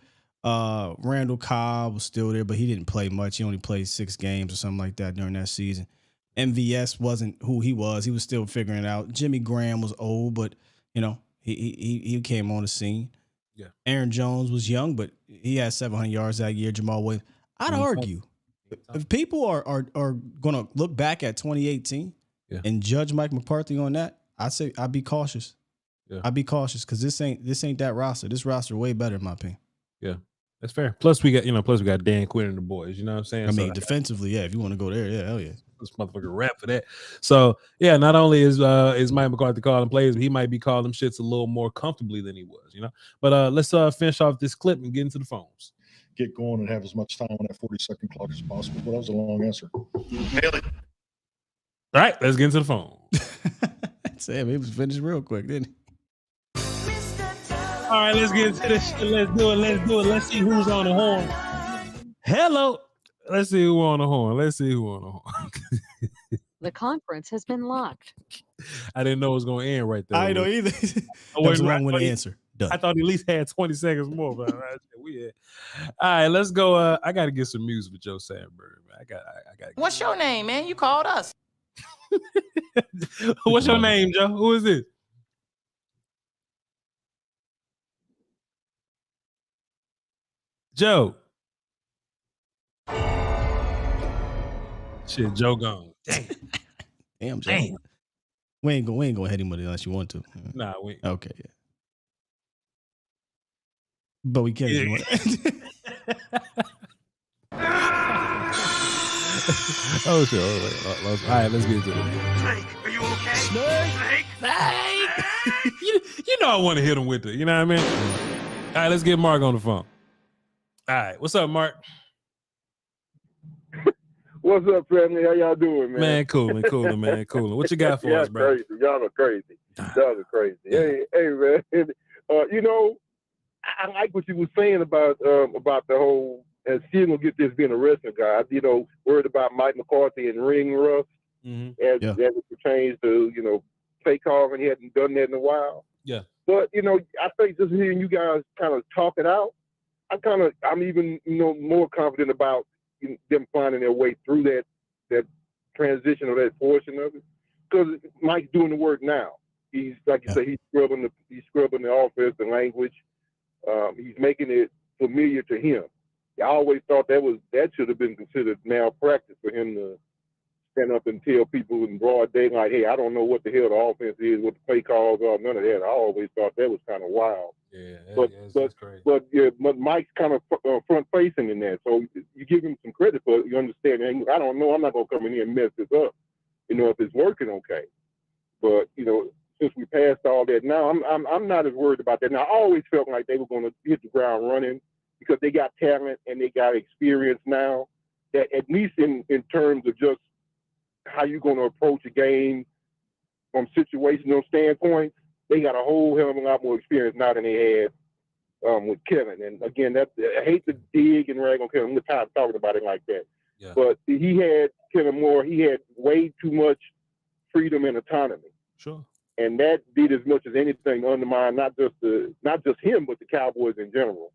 Randall Cobb was still there, but he didn't play much. He only played 6 games or something like that during that season. MVS wasn't who he was. He was still figuring it out. Jimmy Graham was old, but he came on the scene. Yeah. Aaron Jones was young, but he had 700 yards that year. Jamal Williams. I'd argue if people are going to look back at 2018 and judge Mike McCarthy on that, I'd be cautious. Yeah. I'd be cautious because this ain't that roster. This roster way better in my opinion. Yeah. That's fair. Plus we got Dan Quinn and the boys. You know what I'm saying? I mean, defensively, yeah. If you want to go there, yeah, hell yeah. This motherfucker rap for that. So yeah, not only is Mike McCarthy calling plays, but he might be calling them shits a little more comfortably than he was, But let's finish off this clip and get into the phones. Get going and have as much time on that 40-second clock as possible. But that was a long answer. Nailed it. All right, let's get into the phone. Sam, he was finished real quick, didn't he? All right, let's get into this shit. Let's do it. Let's see who's on the horn. Hello. Let's see who on the horn. The conference has been locked. I didn't know it was going to end right there. I know either. That was wrong with the answer. Done. I thought he at least had 20 seconds more. But all right, let's go. I got to get some music with Joe Sandberg, man. I got. What's your name, man? You called us. What's your name, Joe? Who is this? Joe. Shit, Joe gone. Damn, Joe. Damn. We ain't gonna hit him with it unless you want to. Nah, we ain't. Okay, yeah. But we can't. Yeah. Oh shit! All right, let's get into it. Snake, are you okay? Snake. You know I want to hit him with it. You know what I mean? All right, let's get Mark on the phone. All right, what's up, Mark? What's up, family? How y'all doing, man? Man, cooling, man, cooling. What you got for us, bro? Crazy. Y'all are crazy. Hey, man. I like what you were saying about the whole and Steele gonna get this being a wrestling guy. Worried about Mike McCarthy and ring rust as it pertains to play calling. He hadn't done that in a while. Yeah. But I think just hearing you guys kind of talk it out, I'm even more confident about them finding their way through that transition or that portion of it, because Mike's doing the work now. He's like you say, he's scrubbing the offense, the language. He's making it familiar to him. I always thought that should have been considered malpractice for him to stand up and tell people in broad daylight, "Hey, I don't know what the hell the offense is, what the play calls are, none of that." I always thought that was kind of wild. Yeah, that's crazy. But Mike's kind of front facing in that, so you give him some credit for it. You understand? I don't know. I'm not gonna come in here and mess this up. If it's working okay. But since we passed all that, now I'm not as worried about that. Now I always felt like they were going to hit the ground running because they got talent and they got experience now. That at least in terms of just how you're going to approach a game from situational standpoint, they got a whole hell of a lot more experience now than they had with Kellen. And again, I hate to dig and rag on Kellen. I'm tired of talking about it like that. Yeah. But he had Kellen Moore. He had way too much freedom and autonomy. Sure. And that did as much as anything to undermine not just him, but the Cowboys in general.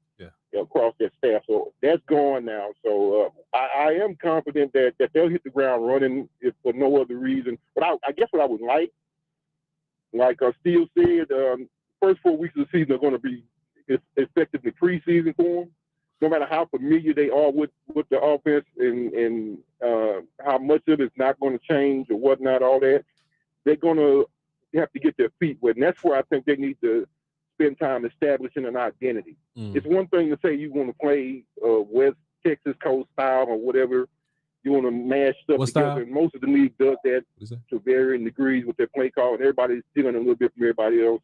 Across their staff. So that's gone now. So I am confident that they'll hit the ground running if for no other reason. But I guess what I would like Steele said, first 4 weeks of the season are going to be effectively preseason for them. No matter how familiar they are with the offense and how much of it's not going to change or whatnot, all that, they're going to have to get their feet wet. And that's where I think they need to spend time establishing an identity. It's one thing to say you want to play West Texas Coast style or whatever. You want to mash stuff what together. Style? And most of the league does that to varying degrees with their play call. And everybody's stealing a little bit from everybody else.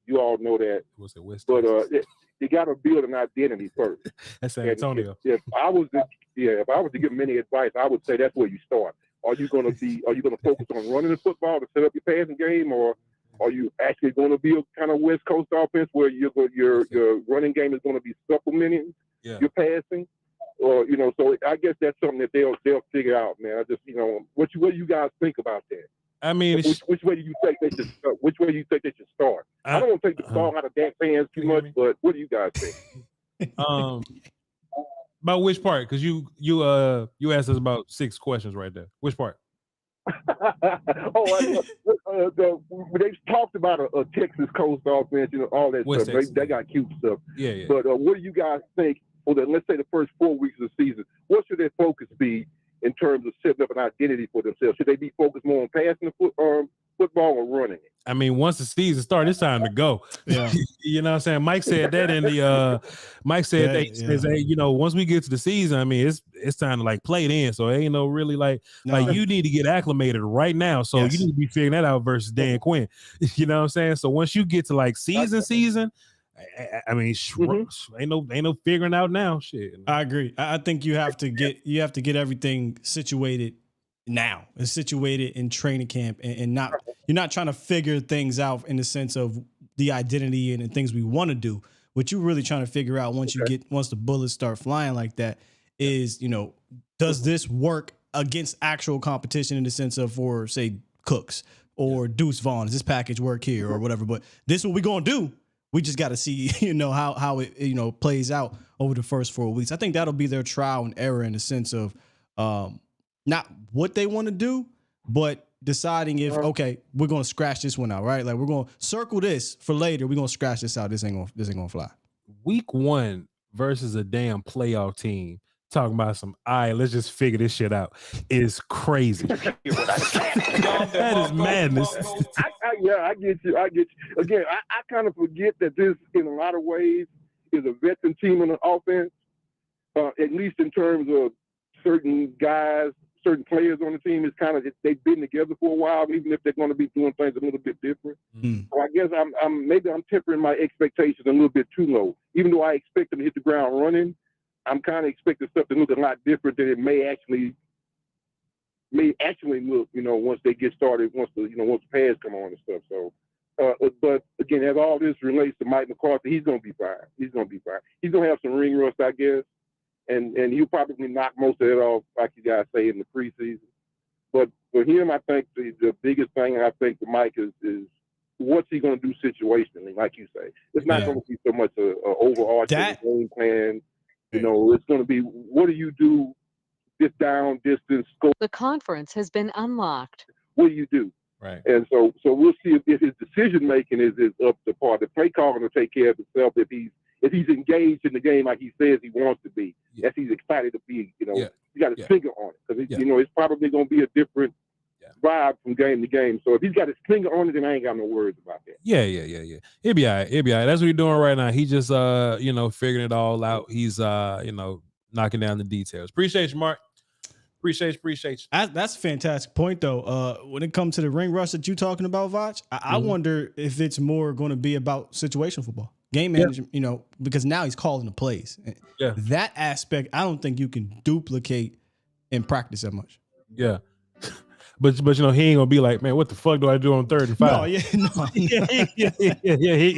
You all know that. What's it, West but Texas? you got to build an identity first. That's San Antonio. If I was to give many advice, I would say that's where you start. Are you going to focus on running the football to set up your passing game, or are you actually going to be a kind of West Coast offense where your running game is going to be supplementing your passing? Or so I guess that's something that they'll figure out, man. I just what do you guys think about that? I mean, which way do you think they should start? Which way do you think they should start? I don't want to take the ball out of Dak fans too much, but what do you guys think? About which part? Because you asked us about 6 questions right there. Which part? They talked about a Texas Coast offense, all that West stuff. They got cute stuff. Yeah. But what do you guys think? Let's say the first 4 weeks of the season, what should their focus be in terms of setting up an identity for themselves? Should they be focused more on passing the football or running it? I mean, once the season starts, it's time to go. Yeah. You know what I'm saying? Mike said that in the Mike said that once we get to the season, I mean, it's time to like play it in. So it ain't no really like you need to get acclimated right now. So you need to be figuring that out versus Dan Quinn. You know what I'm saying? So once you get to like season, I mean, ain't no figuring out now. Shit. I agree. I think you have to get everything situated now. It's situated in training camp, and you're not trying to figure things out in the sense of the identity and the things we want to do. What you're really trying to figure out once the bullets start flying like that is, does this work against actual competition in the sense of, for say, Cooks or Deuce Vaughn? Does this package work here or whatever? But this is what we're gonna do. We just got to see, how it, plays out over the first 4 weeks. I think that'll be their trial and error in the sense of not what they want to do, but deciding if, okay, we're going to scratch this one out, right? Like we're going to circle this for later. We're going to scratch this out. This ain't going to fly. Week 1 versus a damn playoff team. Talking about let's just figure this shit out is crazy. That is madness. I get you. Again, I kind of forget that this, in a lot of ways, is a veteran team in the offense, at least in terms of certain guys, certain players on the team. It's kind of, they've been together for a while, even if they're going to be doing things a little bit different. So I guess I'm tempering my expectations a little bit too low. Even though I expect them to hit the ground running, I'm kind of expecting stuff to look a lot different than it may actually look, once they get started, once the pads come on and stuff. So, but again, as all this relates to Mike McCarthy, he's going to be fine. He's going to have some ring rust, I guess, and he'll probably knock most of it off, like you guys say, in the preseason. But for him, I think the biggest thing I think for Mike is what's he going to do situationally, like you say. It's not going to be so much an overarching game plan. It's going to be, what do you do this down distance scope? The conference has been unlocked. What do you do? Right. And so we'll see if his decision making is up to par. The play calling will take care of itself if he's engaged in the game like he says he wants to be. If he's excited to be, you got his finger on it because it's probably going to be a different vibe from game to game. So if he's got his finger on it, then I ain't got no worries about that. Yeah. It'll be all right. That's what he's doing right now. He just figuring it all out. He's knocking down the details. Appreciate you, Mark. Appreciate you. That's a fantastic point, though. When it comes to the ring rush that you're talking about, Voch, I wonder if it's more going to be about situational football, game management, because now he's calling the plays. Yeah. That aspect, I don't think you can duplicate in practice that much. Yeah. But he ain't gonna be like, man, what the fuck do I do on 3rd and 5? No. He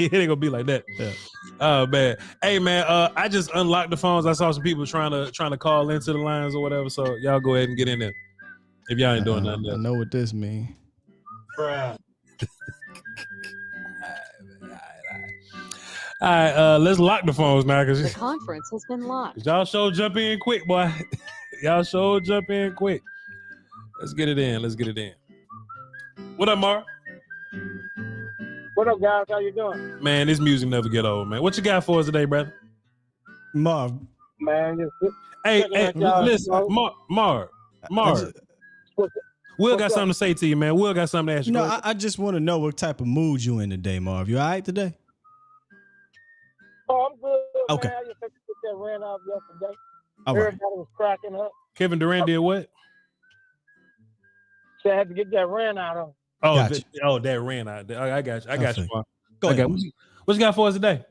ain't gonna be like that. Yeah. Oh man, hey man, I just unlocked the phones. I saw some people trying to call into the lines or whatever. So y'all go ahead and get in there if y'all ain't doing nothing else. I know what this means. All right, let's lock the phones now The because conference has been locked. y'all sure jump in quick, boy. Y'all sure jump in quick. Let's get it in. Let's get it in. What up, Mark? What up, guys? How you doing? Man, this music never get old, man. What you got for us today, brother? Marv. Man, Hey, checking out y'all, listen, you know. Marv. Will got something to say to you, man. Will got something to ask you. No, I just want to know what type of mood you in today, Marv. You all right today? Oh, I'm good, Okay. man. I just had to get that ran off yesterday. All right. Everybody was cracking up. Kevin Durant did what? So I had to get that ran out of him. Oh, Gotcha. that ran out. I got you. I got you. Okay. Marv. Go ahead. What you got for us today?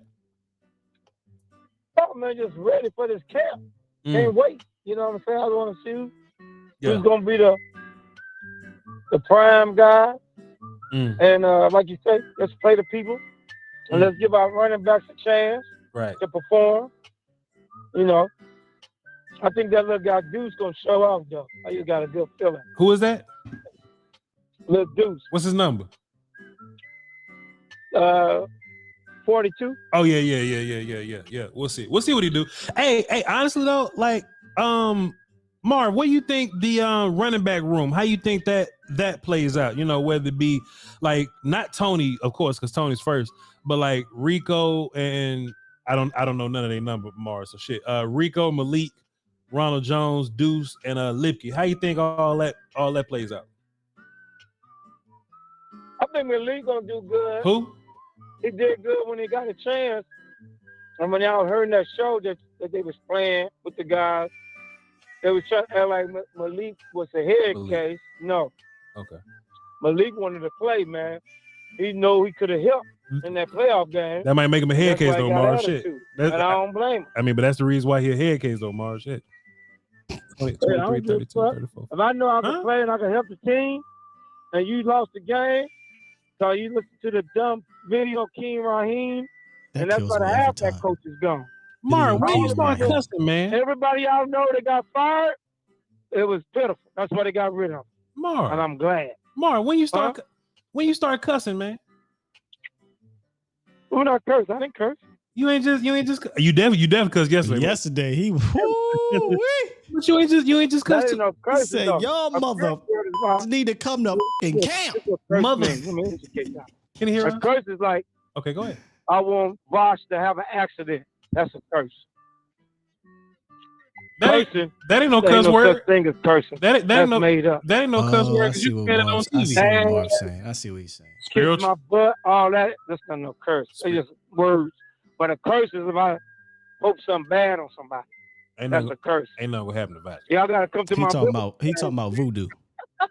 Oh, man, just ready for this camp. Can't wait. You know what I'm saying? I want to see who's going to be the prime guy. And like you say, let's play the people. And let's give our running backs a chance to perform. You know, I think that little guy Deuce going to show off, though. I just got a good feeling. Who is that? Little Deuce. What's his number? 42. Oh yeah. We'll see what he do. Hey, honestly though, like, Marv, what do you think the running back room? How you think that plays out? You know, whether it be like not Tony, of course, because Tony's first, but like Rico and I don't know none of their number, Marv. So shit. Rico, Malik, Ronald Jones, Deuce, and Lipke. How you think all that plays out? I think Malik gonna do good. Who? He did good when he got a chance. And when y'all heard that show that they was playing with the guys, they was trying to act like Malik was a head case. No. Okay. Malik wanted to play, man. He know he could have helped in that playoff game. That might make him a head case though, Marv. Shit. And I don't blame him. I mean, but that's the reason why he a head case though, Marv. Shit. 23, 32, 34. If I know I can play and I can help the team, and you lost the game, so you listen to the dumb video, Keem Raheem, and that's why the halfback coach is gone. Marv, when you start cussing, man? Everybody y'all know they got fired. It was pitiful. That's why they got rid of him. Marv, and I'm glad. Marv, when you start cussing, man? Who not curse? I didn't curse. You definitely cussed yesterday. Yesterday he. But you ain't just cussed. No He said, "Y'all mother need to come to in camp." Mother. Can you hear a curse is like, okay, go ahead. I want Voch to have an accident. That's a curse. That ain't no cuss word. Such thing as cursing. That ain't no made up. That ain't no cuss word. I see what Marv's saying. I see what he's saying. Kiss my butt, all that. That's not no curse. It's just words. But a curse is if I hope something bad on somebody. That's a curse. Ain't nothing what happened to that. Y'all gotta come to He my. talking about voodoo.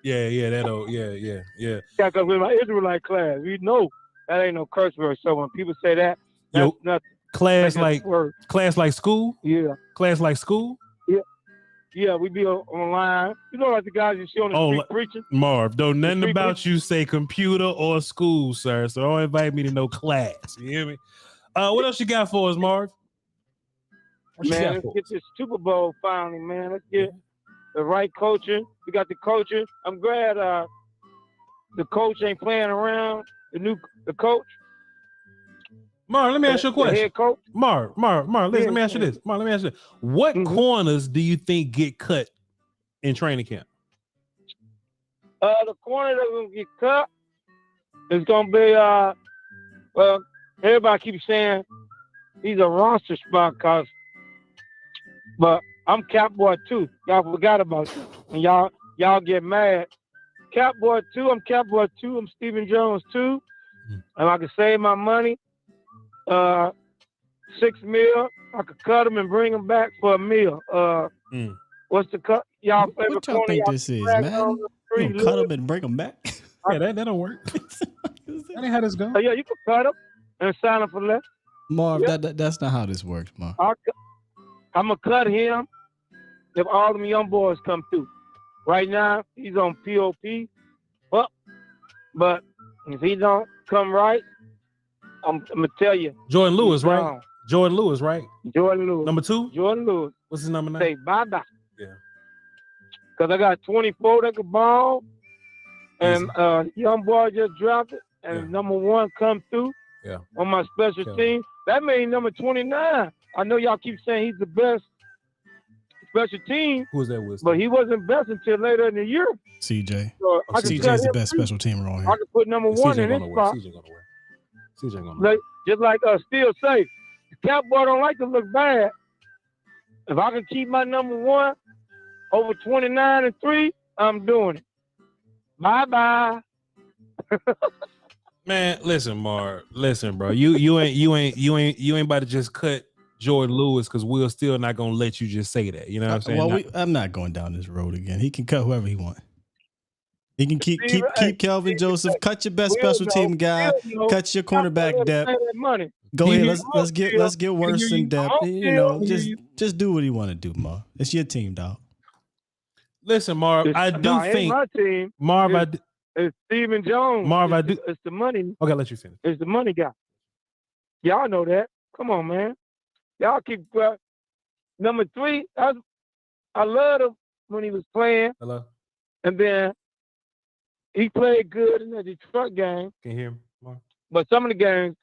Yeah. That old. Yeah. Yeah, because with my Israelite class, we know that ain't no curse word. So when people say that, that's nothing. Class like school. Yeah. Class like school. Yeah, we be online. You know, like the guys you see on the street preaching. Marv, don't nothing about you say computer or school, sir. So don't invite me to no class. You hear me? What else you got for us, Marv? Man, let's get this Super Bowl finally, man. Let's get the right coaching. We got the coaching. I'm glad the coach ain't playing around. The coach. Marv, let me ask you a question. The head coach. Marv, let me ask you this. Marv, let me ask you this. What corners do you think get cut in training camp? The corner that's gonna get cut is gonna be well, everybody keeps saying he's a roster spot but I'm Cap Boy too. Y'all forgot about that. And y'all get mad. Cap Boy too, I'm Cap Boy too, I'm Stephen Jones too. And I can save my money. $6 million. I could cut them and bring them back for $1 million. What's the cut? Y'all favorite What y'all corner? think this is, man? You gonna cut them and bring them back? Yeah, that don't work. That ain't how this goes. Oh, yeah, you can cut them and sign them for less. Marv, that's not how this works, Marv. I'm gonna cut him if all them young boys come through. Right now, he's on POP. But if he don't come right, I'm gonna tell you. Jordan Lewis, right? Jordan Lewis, right? Jordan Lewis. Number 2? Jordan Lewis. What's his number now? Say bye-bye. Yeah. Because I got 24 that could ball. And young boy just dropped it. and number 1 come through on my special team, that means number 29. I know y'all keep saying he's the best special team. Who is that with? But he wasn't best until later in the year. CJ. So CJ's the best special teamer on here. I can put number 1 in his spot. CJ gonna wear. Just like Steele say, the Cowboy don't like to look bad. If I can keep my number 1 over 29 and 3, I'm doing it. Bye-bye. Man, listen, Marv. Listen, bro. You ain't about to just cut Jordan Lewis because we're still not gonna let you just say that. You know what I'm saying? Well, I'm not going down this road again. He can cut whoever he wants. He can keep Kelvin Joseph. Cut your best special team guy. Cut your cornerback depth. Go ahead. Let's get worse in depth. You know, just do what you want to do, Marv. It's your team, dog. Listen, Marv. I do think my team. Marv. It's Stephen Jones. Marv, it's the money. Okay, let you finish. It's the money guy. Y'all know that. Come on, man. Y'all keep number 3. I loved him when he was playing. Hello. And then he played good in the Detroit game. Can you hear him, Marv? But some of the games,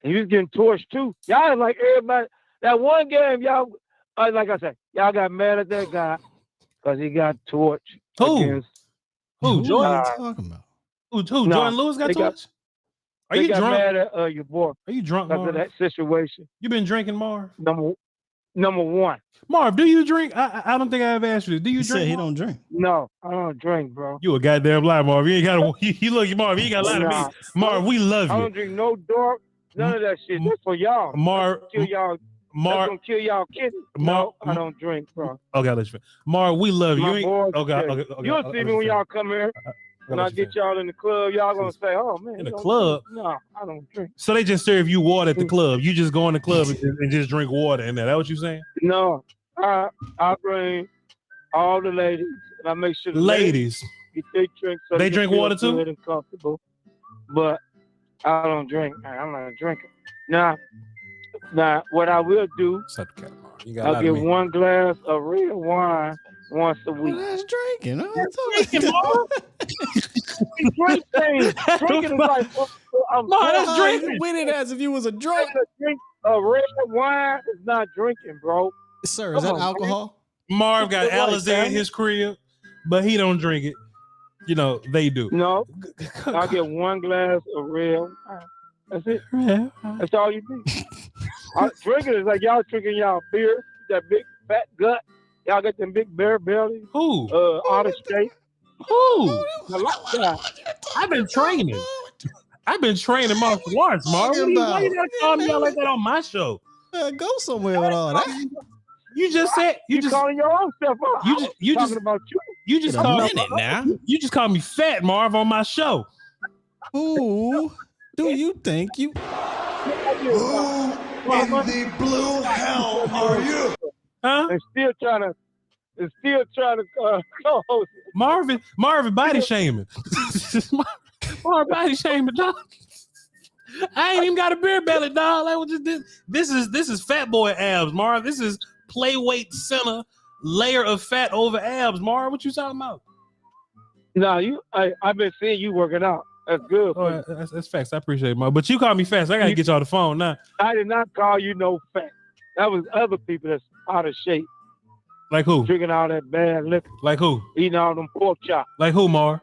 he was getting torched too. Y'all like everybody. That one game, y'all, like I said, y'all got mad at that guy because he got torched. Who? Who? Jordan? What are you talking about? Who? Jordan Lewis got torched? Are you drunk? Mad at your boy. Are you drunk, Marv? Because of that situation. You been drinking, Marv? Number 1. Marv, do you drink? I don't think I ever asked you this. Do you drink? He don't drink. No, I don't drink, bro. You a goddamn lie, Marv. You ain't got to. You look, Marv. You ain't got to lie to me. Marv, we love you. I don't drink no dark. None of that shit. That's for y'all. Marv, kill y'all. That's gonna kill y'all kids. No, I don't drink, bro. Okay, let's. Marv, we love you. My boys, Okay. You'll see me when y'all come here. When I get y'all in the club, y'all gonna say, "Oh man, in the club." Drink. No, I don't drink. So they just serve you water at the club. You just go in the club and just drink water in there. That what you saying? No, I bring all the ladies, and I make sure the ladies get their drinks. So they drink water too. And comfortable, but I don't drink. I'm not a drinker. Now, what I will do, I'll get 1 glass of red wine once a week. Well, that's drinking. Drinking, Marv. Drink things. Drinking is like, that's drinking. With it as if you was a drunk. Drink a red wine is not drinking, bro. Sir, is that alcohol? Man. Marv got Alizé in his crib, but he don't drink it. You know, they do. No, I get 1 glass of red wine. That's it. That's all you do. Drinking is like y'all drinking y'all beer, that big fat gut. Y'all got them big bear bellies. Who? Out of shape. Who? I've been training. martial arts, Marv. Why you not calling me out like that on my show? Go somewhere with all that. You just said you just calling your own stuff out. You talking just about you. You just called me now. You just called me fat, Marv, on my show. Who do you think you? Who in the blue hell are you? Huh? And still trying to co-host. Marvin body shaming. Marvin body shaming, dog. I ain't even got a beer belly, dog. Like, this is fat boy abs, Marv. This is play weight center layer of fat over abs, Marv. What you talking about? No, I've been seeing you working out. That's good. Oh, that's facts. I appreciate it, Marv. But you call me fast. I gotta get you on the phone now. I did not call you no fat. That was other people that's out of shape. Like who? Drinking all that bad liquor. Like who? Eating all them pork chops. Like who, Marv?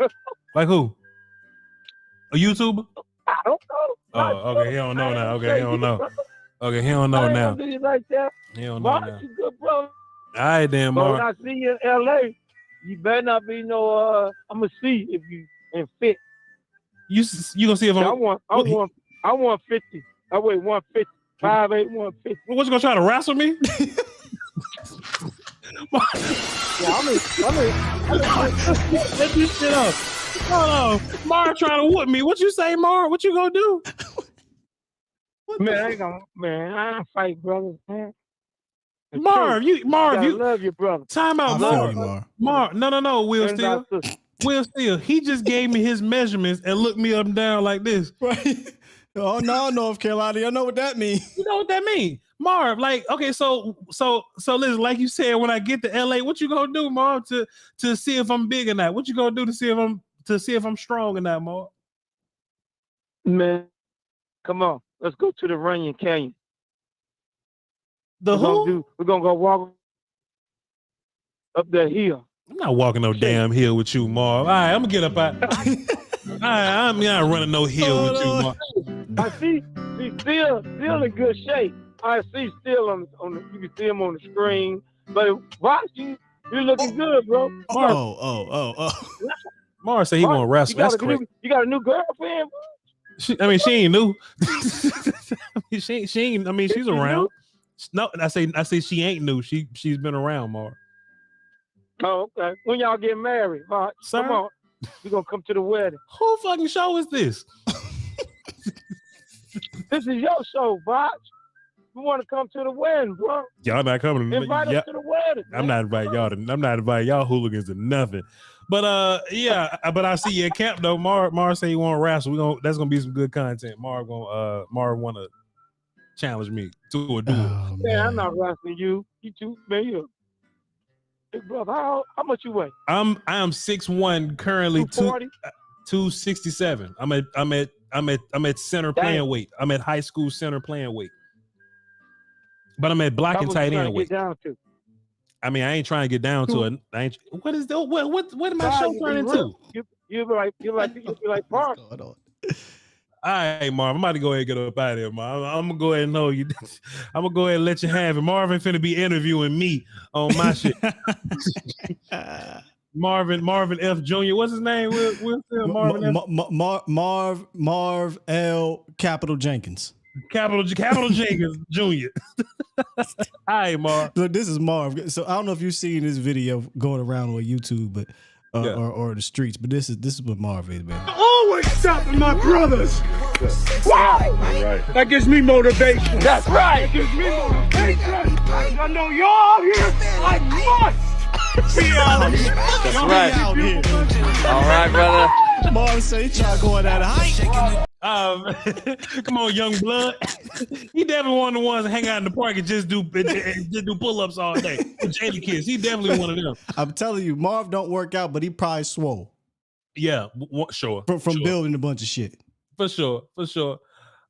Like who? A YouTuber? I don't know. Oh, okay. He don't know now. Okay, he don't know. Okay, he don't know now. Do you like that? He don't know now. You good, brother. All right, then, Marv. But when I see you in LA, you better not be no. I'm gonna see if you in fit. You gonna see if I want 50. I weigh 150. 5'8", 150. What, you gonna try to wrestle me? Let this shit up. Hold on. Marv trying to whoop me. What you say, Marv? What you gonna do? Man, I don't fight brothers, man. Marv, you love your brother. Time out, Marv. No, Will Steele. He just gave me his measurements and looked me up and down like this. Right. Oh no, North Carolina. You know what that means. You know what that means. Marv, like, okay, so listen, like you said, when I get to LA, what you gonna do, Marv, to see if I'm big or not? What you gonna do to see if I'm strong or not, Marv? Man, come on. Let's go to the Runyon Canyon. The who? We're going to go walk up that hill. I'm not walking no damn hill with you, Marv. All right, I'm gonna get up out. All right, I'm not running no hill with you, Marv. I see Steele in good shape. I see Steele on the you can see him on the screen. But watch you looking good, bro. Oh. Marv said he want to wrestle. That's correct. You got a new girlfriend, bro? She ain't new. she ain't. I mean, she's around. No, I say she ain't new. She's been around, Marv. Oh, okay. When y'all get married, Voch, come on. We're going to come to the wedding. Who fucking show is this? This is your show, Voch. We want to come to the wedding, bro. Y'all not coming. Invite us to the wedding. I'm not inviting y'all hooligans to nothing. But but I see you at camp though. Mar say you want to wrestle. That's gonna be some good content. Mar want to challenge me to a duel. Oh, man, I'm not wrestling you. You too, man. Hey, brother, how much you weigh? I am 6'1", currently 267. I'm at center playing weight. I'm at high school center playing weight. But I'm at block and tight end weight. I mean, I ain't trying to get down to it. What am I show turning into? You be like Park. All right, Marv. I'm about to go ahead and get up out of here, Marv. I'm gonna go ahead and know you. I'm gonna go ahead and let you have it. Marvin finna be interviewing me on my shit. Marvin F. Jr. What's his name? Marv L. Capital Jenkins. Capital Jenkins Jr. All right, Marv. Look, this is Marv. So I don't know if you've seen this video going around on YouTube, but or the streets, but this is what Marv is, man. Always stopping my brothers. Wow. Right. That gives me motivation. That's right. That gives me motivation. I know y'all here. I must be out here. That's y'all right. Out here. All right, brother. Marv say try going at a height. Come on, young blood. He definitely one of the ones that hang out in the park and just do pull-ups all day. Jada kids. He definitely one of them. I'm telling you, Marv don't work out, but he probably swole. Yeah, sure. From building a bunch of shit. For sure.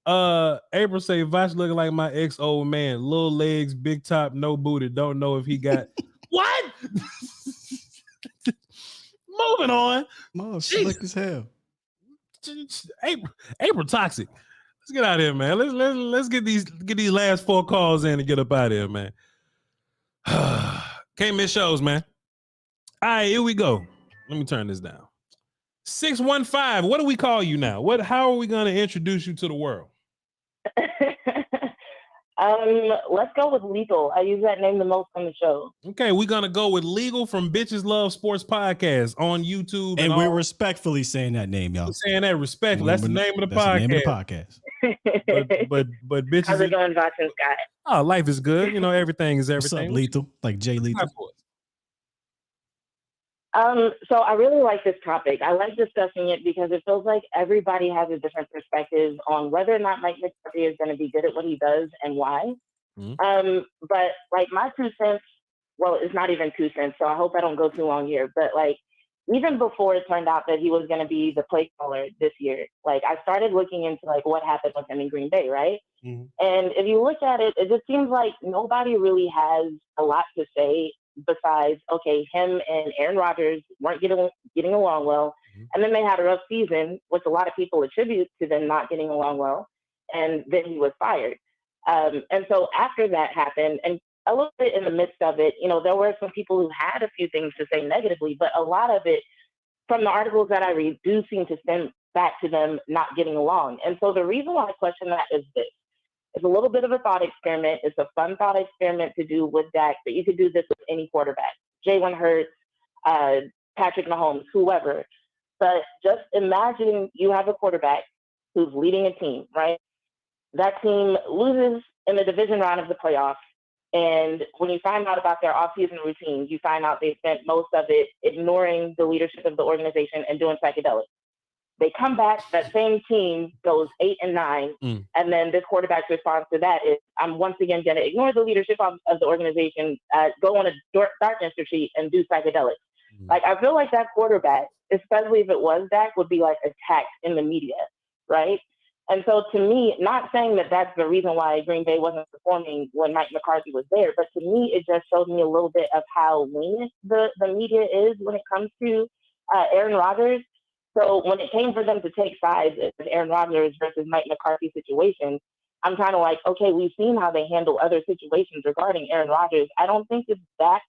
April say Voch looking like my ex old man. Little legs, big top, no booty. Don't know if he got what? Moving on. Marv slick as hell. April toxic. Let's get out of here, man. Let's get these last 4 calls in and get up out of here, man. Can't miss shows, man. All right, here we go. Let me turn this down. 615. What do we call you now? How are we going to introduce you to the world? Let's go with Legal. I use that name the most on the show. Okay, we're gonna go with Legal from Bitches Love Sports Podcast on YouTube, and we're respectfully saying that name, y'all. We're saying that respectfully. That's the name of the podcast. But bitches. How's it going, Voch and Scott? Oh, life is good. You know, everything is everything. What's up, Lethal? Like Jay Lethal. So I really like this topic. I like discussing it because it feels like everybody has a different perspective on whether or not Mike McCarthy is going to be good at what he does and why. Mm-hmm. But like my 2 cents, well, it's not even 2 cents, so I hope I don't go too long here. But like even before it turned out that he was going to be the play caller this year, like I started looking into like what happened with him in Green Bay, right? Mm-hmm. And if you look at it, it just seems like nobody really has a lot to say besides, okay, him and Aaron Rodgers weren't getting along well. Mm-hmm. And then they had a rough season, which a lot of people attribute to them not getting along well. And then he was fired. And so after that happened, and a little bit in the midst of it, you know, there were some people who had a few things to say negatively, but a lot of it from the articles that I read do seem to stem back to them not getting along. And so the reason why I question that is this. It's a little bit of a thought experiment. It's a fun thought experiment to do with Dak, but you could do this with any quarterback. Jalen Hurts, Patrick Mahomes, whoever. But just imagine you have a quarterback who's leading a team, right? That team loses in the division round of the playoffs. And when you find out about their offseason routine, you find out they spent most of it ignoring the leadership of the organization and doing psychedelics. They come back, that same team goes 8-9, and then this quarterback's response to that is, I'm once again going to ignore the leadership of the organization, go on a darkness retreat and do psychedelics. Like, I feel like that quarterback, especially if it was Dak, would be like attacked in the media, right? And so to me, not saying that that's the reason why Green Bay wasn't performing when Mike McCarthy was there, but to me, it just showed me a little bit of how lenient the media is when it comes to Aaron Rodgers. So when it came for them to take sides in Aaron Rodgers versus Mike McCarthy situation, I'm kind of like, okay, we've seen how they handle other situations regarding Aaron Rodgers. I don't think it's that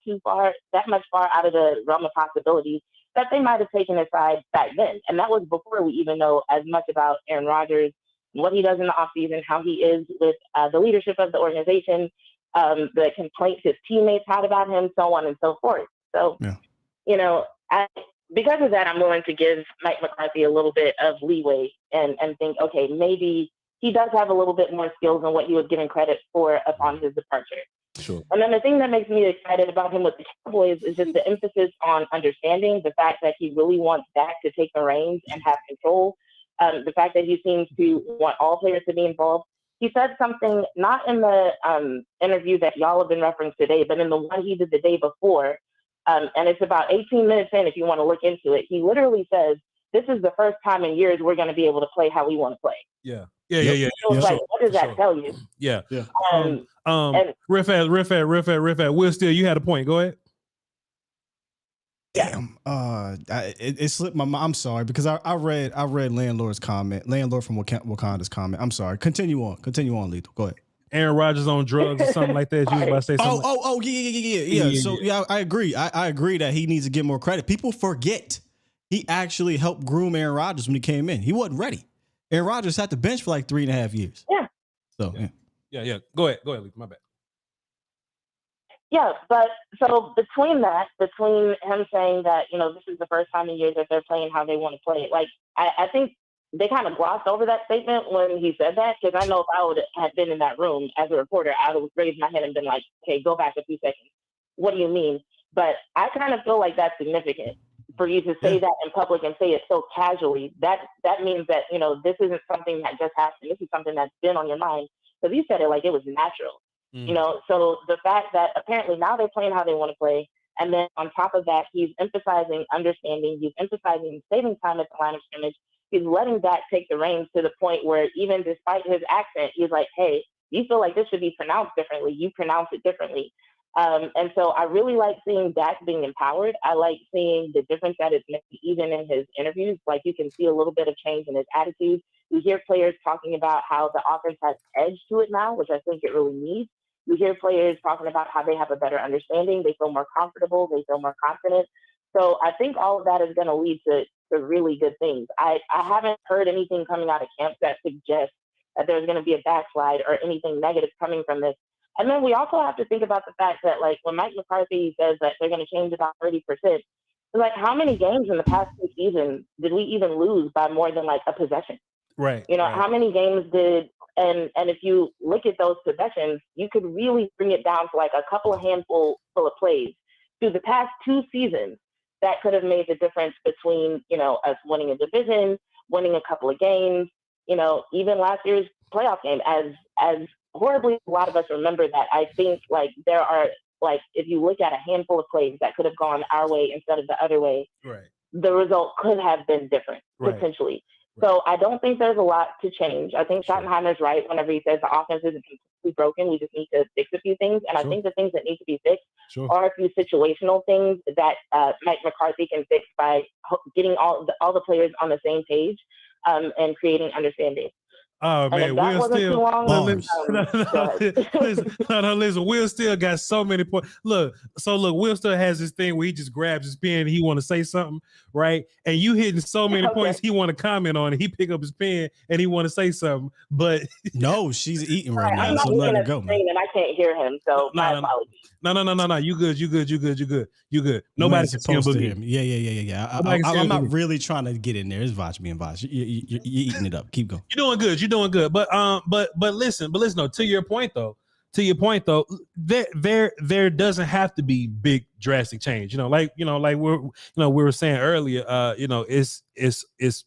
much far out of the realm of possibilities that they might have taken a side back then. And that was before we even know as much about Aaron Rodgers, what he does in the offseason, how he is with the leadership of the organization, the complaints his teammates had about him, so on and so forth. So, because of that, I'm willing to give Mike McCarthy a little bit of leeway and think, okay, maybe he does have a little bit more skills than what he was given credit for upon his departure. Sure. And then the thing that makes me excited about him with the Cowboys is just the emphasis on understanding the fact that he really wants Dak to take the reins and have control. The fact that he seems to want all players to be involved. He said something, not in the interview that y'all have been referenced today, but in the one he did the day before. And it's about 18 minutes in if you want to look into it. He literally says, this is the first time in years we're going to be able to play how we want to play. Yeah. So it's like, what does that tell you? Yeah. And riff at. Will Steele, you had a point. Go ahead. Damn. It slipped my mind. I'm sorry because I read Landlord from Wakanda's comment. I'm sorry. Continue on, Lethal. Go ahead. Aaron Rodgers on drugs or something like that. You was about to say something. Yeah. So I agree. I agree that he needs to get more credit. People forget he actually helped groom Aaron Rodgers when he came in. He wasn't ready. Aaron Rodgers had to bench for like 3.5 years. Yeah. So yeah. Go ahead, Lethal. My bad. Yeah, but so between him saying that, this is the first time in years that they're playing how they want to play it, like, I think they kind of glossed over that statement when he said that, because I know if I would have been in that room as a reporter, I would have raised my head and been like, okay, go back a few seconds. What do you mean? But I kind of feel like that's significant for you to say that in public and say it so casually. That means that, this isn't something that just happened. This is something that's been on your mind, because you said it like it was natural. So the fact that apparently now they're playing how they want to play. And then on top of that, he's emphasizing understanding. He's emphasizing saving time at the line of scrimmage. He's letting Dak take the reins to the point where even despite his accent, he's like, hey, you feel like this should be pronounced differently. You pronounce it differently. And so I really like seeing Dak being empowered. I like seeing the difference that it's made even in his interviews. Like you can see a little bit of change in his attitude. You hear players talking about how the offense has edge to it now, which I think it really needs. You hear players talking about how they have a better understanding. They feel more comfortable. They feel more confident. So I think all of that is going to lead to really good things. I haven't heard anything coming out of camp that suggests that there's going to be a backslide or anything negative coming from this. And then we also have to think about the fact that, like, when Mike McCarthy says that they're going to change about 30%, like, how many games in the past 2 seasons did we even lose by more than, like, a possession? Right. How many games did and if you look at those possessions, you could really bring it down to like a couple of handful of plays through the past 2 seasons that could have made the difference between, us winning a division, winning a couple of games, even last year's playoff game. As horribly a lot of us remember that, I think like there are, like, if you look at a handful of plays that could have gone our way instead of the other way, right, the result could have been different, potentially. So I don't think there's a lot to change. I think Schottenheimer's right whenever he says the offense isn't completely broken. We just need to fix a few things. And I think the things that need to be fixed are a few situational things that Mike McCarthy can fix by getting all the players on the same page and creating understanding. Oh man, Will Steele. Listen. Will Steele got so many points. Look, Will Steele has this thing where he just grabs his pen and he want to say something, right? And you hitting so many points, he want to comment on it. He pick up his pen and he want to say something, but no, she's eating right now, I'm so let her go, man. And I can't hear him, so my apologies. No. You good. Nobody can see him but me. Yeah. I'm not really trying to get in there. It's Voch being Voch. You're eating it up. Keep going. You're doing good. But listen. No, to your point though, there doesn't have to be big drastic change. Like we were saying earlier. It's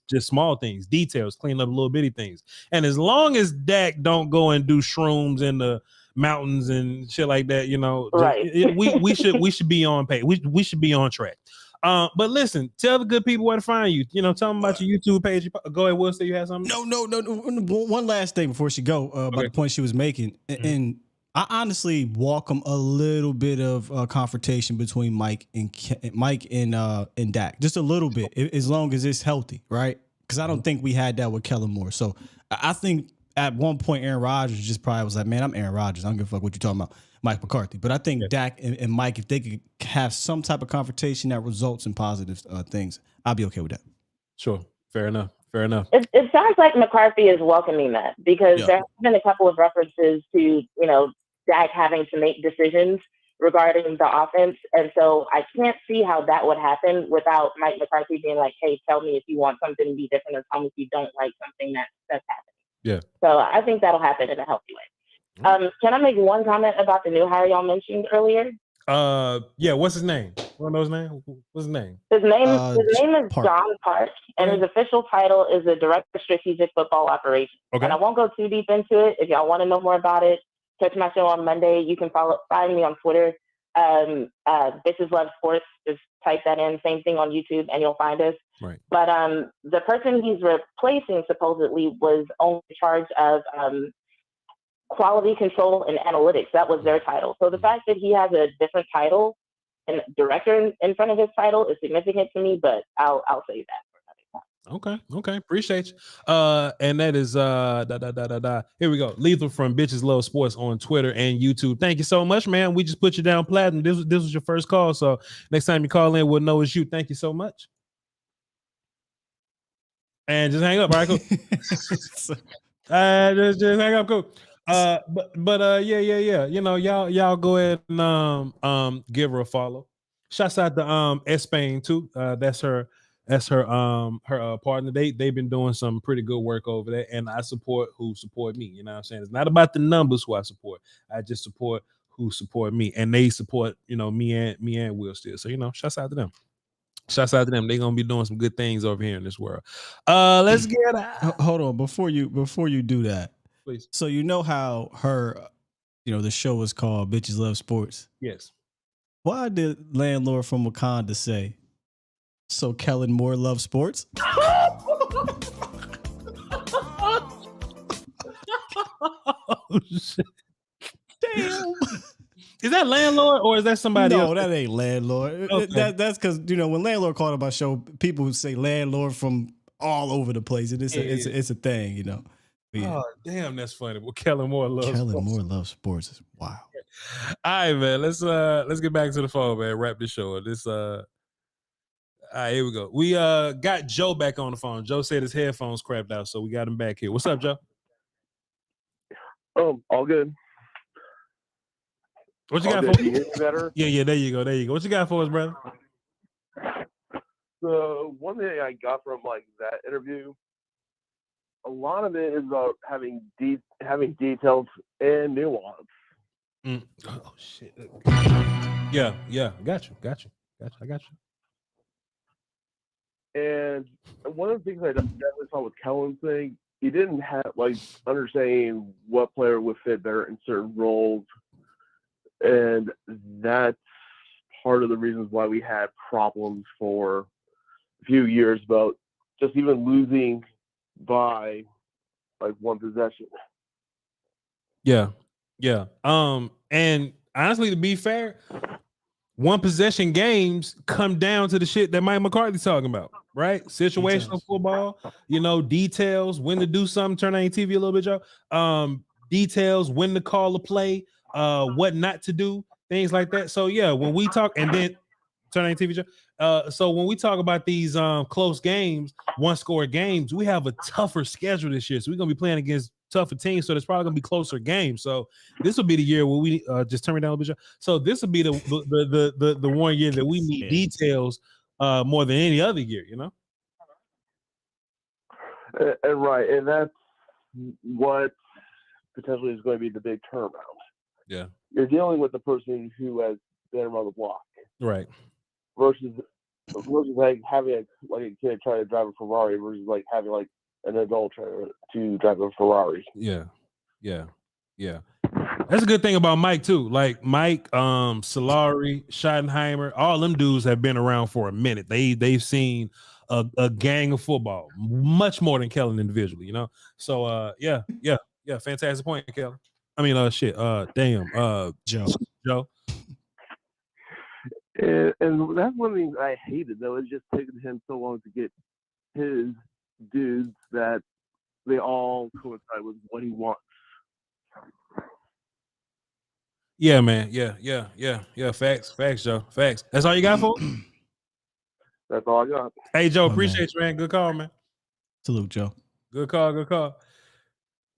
just small things, details, clean up little bitty things. And as long as Dak don't go and do shrooms in the mountains and shit like that, right. we should be on page. We should be on track. But listen, tell the good people where to find you. You know, tell them about your YouTube page. Go ahead, Will. Say you had something. No. One last thing before she go about the point she was making, and I honestly welcome a little bit of confrontation between Mike and Dak, just a little bit, as long as it's healthy, right? Because I don't think we had that with Kellen Moore. So I think at one point Aaron Rodgers just probably was like, "Man, I'm Aaron Rodgers. I don't give a fuck what you're talking about, Mike McCarthy." But I think Dak and Mike, if they could have some type of confrontation that results in positive things, I'll be okay with that. Sure, fair enough. It sounds like McCarthy is welcoming that because there have been a couple of references to, Dak having to make decisions regarding the offense. And so I can't see how that would happen without Mike McCarthy being like, hey, tell me if you want something to be different or tell me if you don't like something that's happening. Yeah. So I think that'll happen in a healthy way. Can I make one comment about the new hire y'all mentioned earlier? Yeah, what's his name? What knows his name? What's his name? His name is John Park, and his official title is the Director of Strategic Football Operations. Okay. And I won't go too deep into it. If y'all want to know more about it, catch my show on Monday. You can find me on Twitter. Bitches Love Sports. Just type that in. Same thing on YouTube, and you'll find us. Right. But the person he's replacing supposedly was only in charge of quality control and analytics. That was their title. So the fact that he has a different title and director in front of his title is significant to me, but I'll say that for another time. Okay. Appreciate you. And that is here we go. Lethal from Bitches Love Sports on Twitter and YouTube. Thank you so much, man. We just put you down platinum. This was your first call, so next time you call in, we'll know it's you. Thank you so much. And just hang up, all right? Cool. Just hang up, cool. But yeah. Y'all go ahead and give her a follow. Shouts out to Spain too. That's her partner. They've been doing some pretty good work over there, and I support who support me. You know what I'm saying? It's not about the numbers who I support. I just support who support me, and they support me and Will still. So shouts out to them. Shouts out to them. They're gonna be doing some good things over here in this world. Let's get hold on before you do that. Please. So how her, the show was called Bitches Love Sports. Yes. Why did landlord from Wakanda say, so Kellen Moore loves sports? Oh, shit. Damn. Is that landlord or is that somebody else? No, that ain't landlord. Okay. That's because when landlord called on my show, people would say landlord from all over the place, and it's a thing, Yeah. Oh, damn, that's funny. Well, Kellen Moore loves sports. Is wow. All right, man. Let's get back to the phone, man. Wrap this show. All right, here we go. We got Joe back on the phone. Joe said his headphones crapped out, so we got him back here. What's up, Joe? All good. What you got for us? Better? Yeah, there you go. What you got for us, brother? So one thing I got from that interview, a lot of it is about having details and nuance. Oh shit. Yeah. Got you. I got you. And one of the things I definitely saw with Kellen's thing, he didn't have understanding what player would fit better in certain roles. And that's part of the reasons why we had problems for a few years about just even losing by one possession. Yeah. And honestly, to be fair, one possession games come down to the shit that Mike McCarthy's talking about, right? Situational football, details, when to do something, turn on your TV a little bit, Joe. Details, when to call a play, what not to do, things like that. So yeah, when we talk, and then turn on your TV show. So when we talk about these close games, one score games, we have a tougher schedule this year. So we're gonna be playing against tougher teams. So there's probably gonna be closer games. So this will be the year where we just turn it down a little bit. So this will be the one year that we need details more than any other year. And right, and that's what potentially is going to be the big turnaround. Yeah, you're dealing with the person who has been around the block, right? Versus having a kid trying to drive a Ferrari versus having an adult trying to drive a Ferrari. Yeah. That's a good thing about Mike too. Like Mike, Solari, Schottenheimer, all them dudes have been around for a minute. They've seen a gang of football, much more than Kellen individually, you know. So yeah, fantastic point, Kellen. I mean, Joe. And that's one thing I hated though. It's just taking him so long to get his dudes that they all coincide with what he wants. Yeah, man. Yeah. Facts, Joe. Facts. That's all you got for? That's all I got. Hey, Joe, appreciate you, man. Good call, man. Salute, Joe. Good call.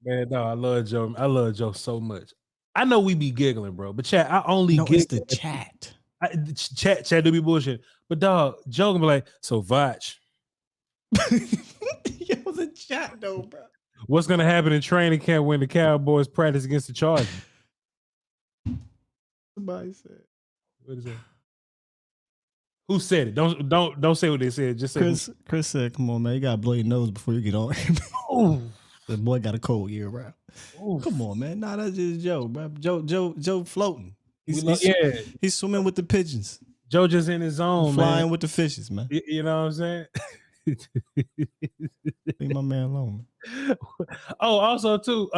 Man, no, I love Joe. I love Joe so much. I know we be giggling, bro, but chat, I only no, it's the chat. Chat do be bullshit. But dog, Joe can be like, so Voch. It was a chat though, bro. What's gonna happen in training camp when the Cowboys practice against the Chargers? Somebody said. What is that? Who said it? Don't say what they said. Just say Chris said, "Come on, man, you gotta blow your nose before you get on." Oh, the boy got a cold year round. Ooh. Come on, man. Nah, that's just Joe, bro. Joe floating. He's swimming with the pigeons. Joe just in his zone, flying man. with the fishes, man. You know what I'm saying? Leave my man alone. Oh, also too,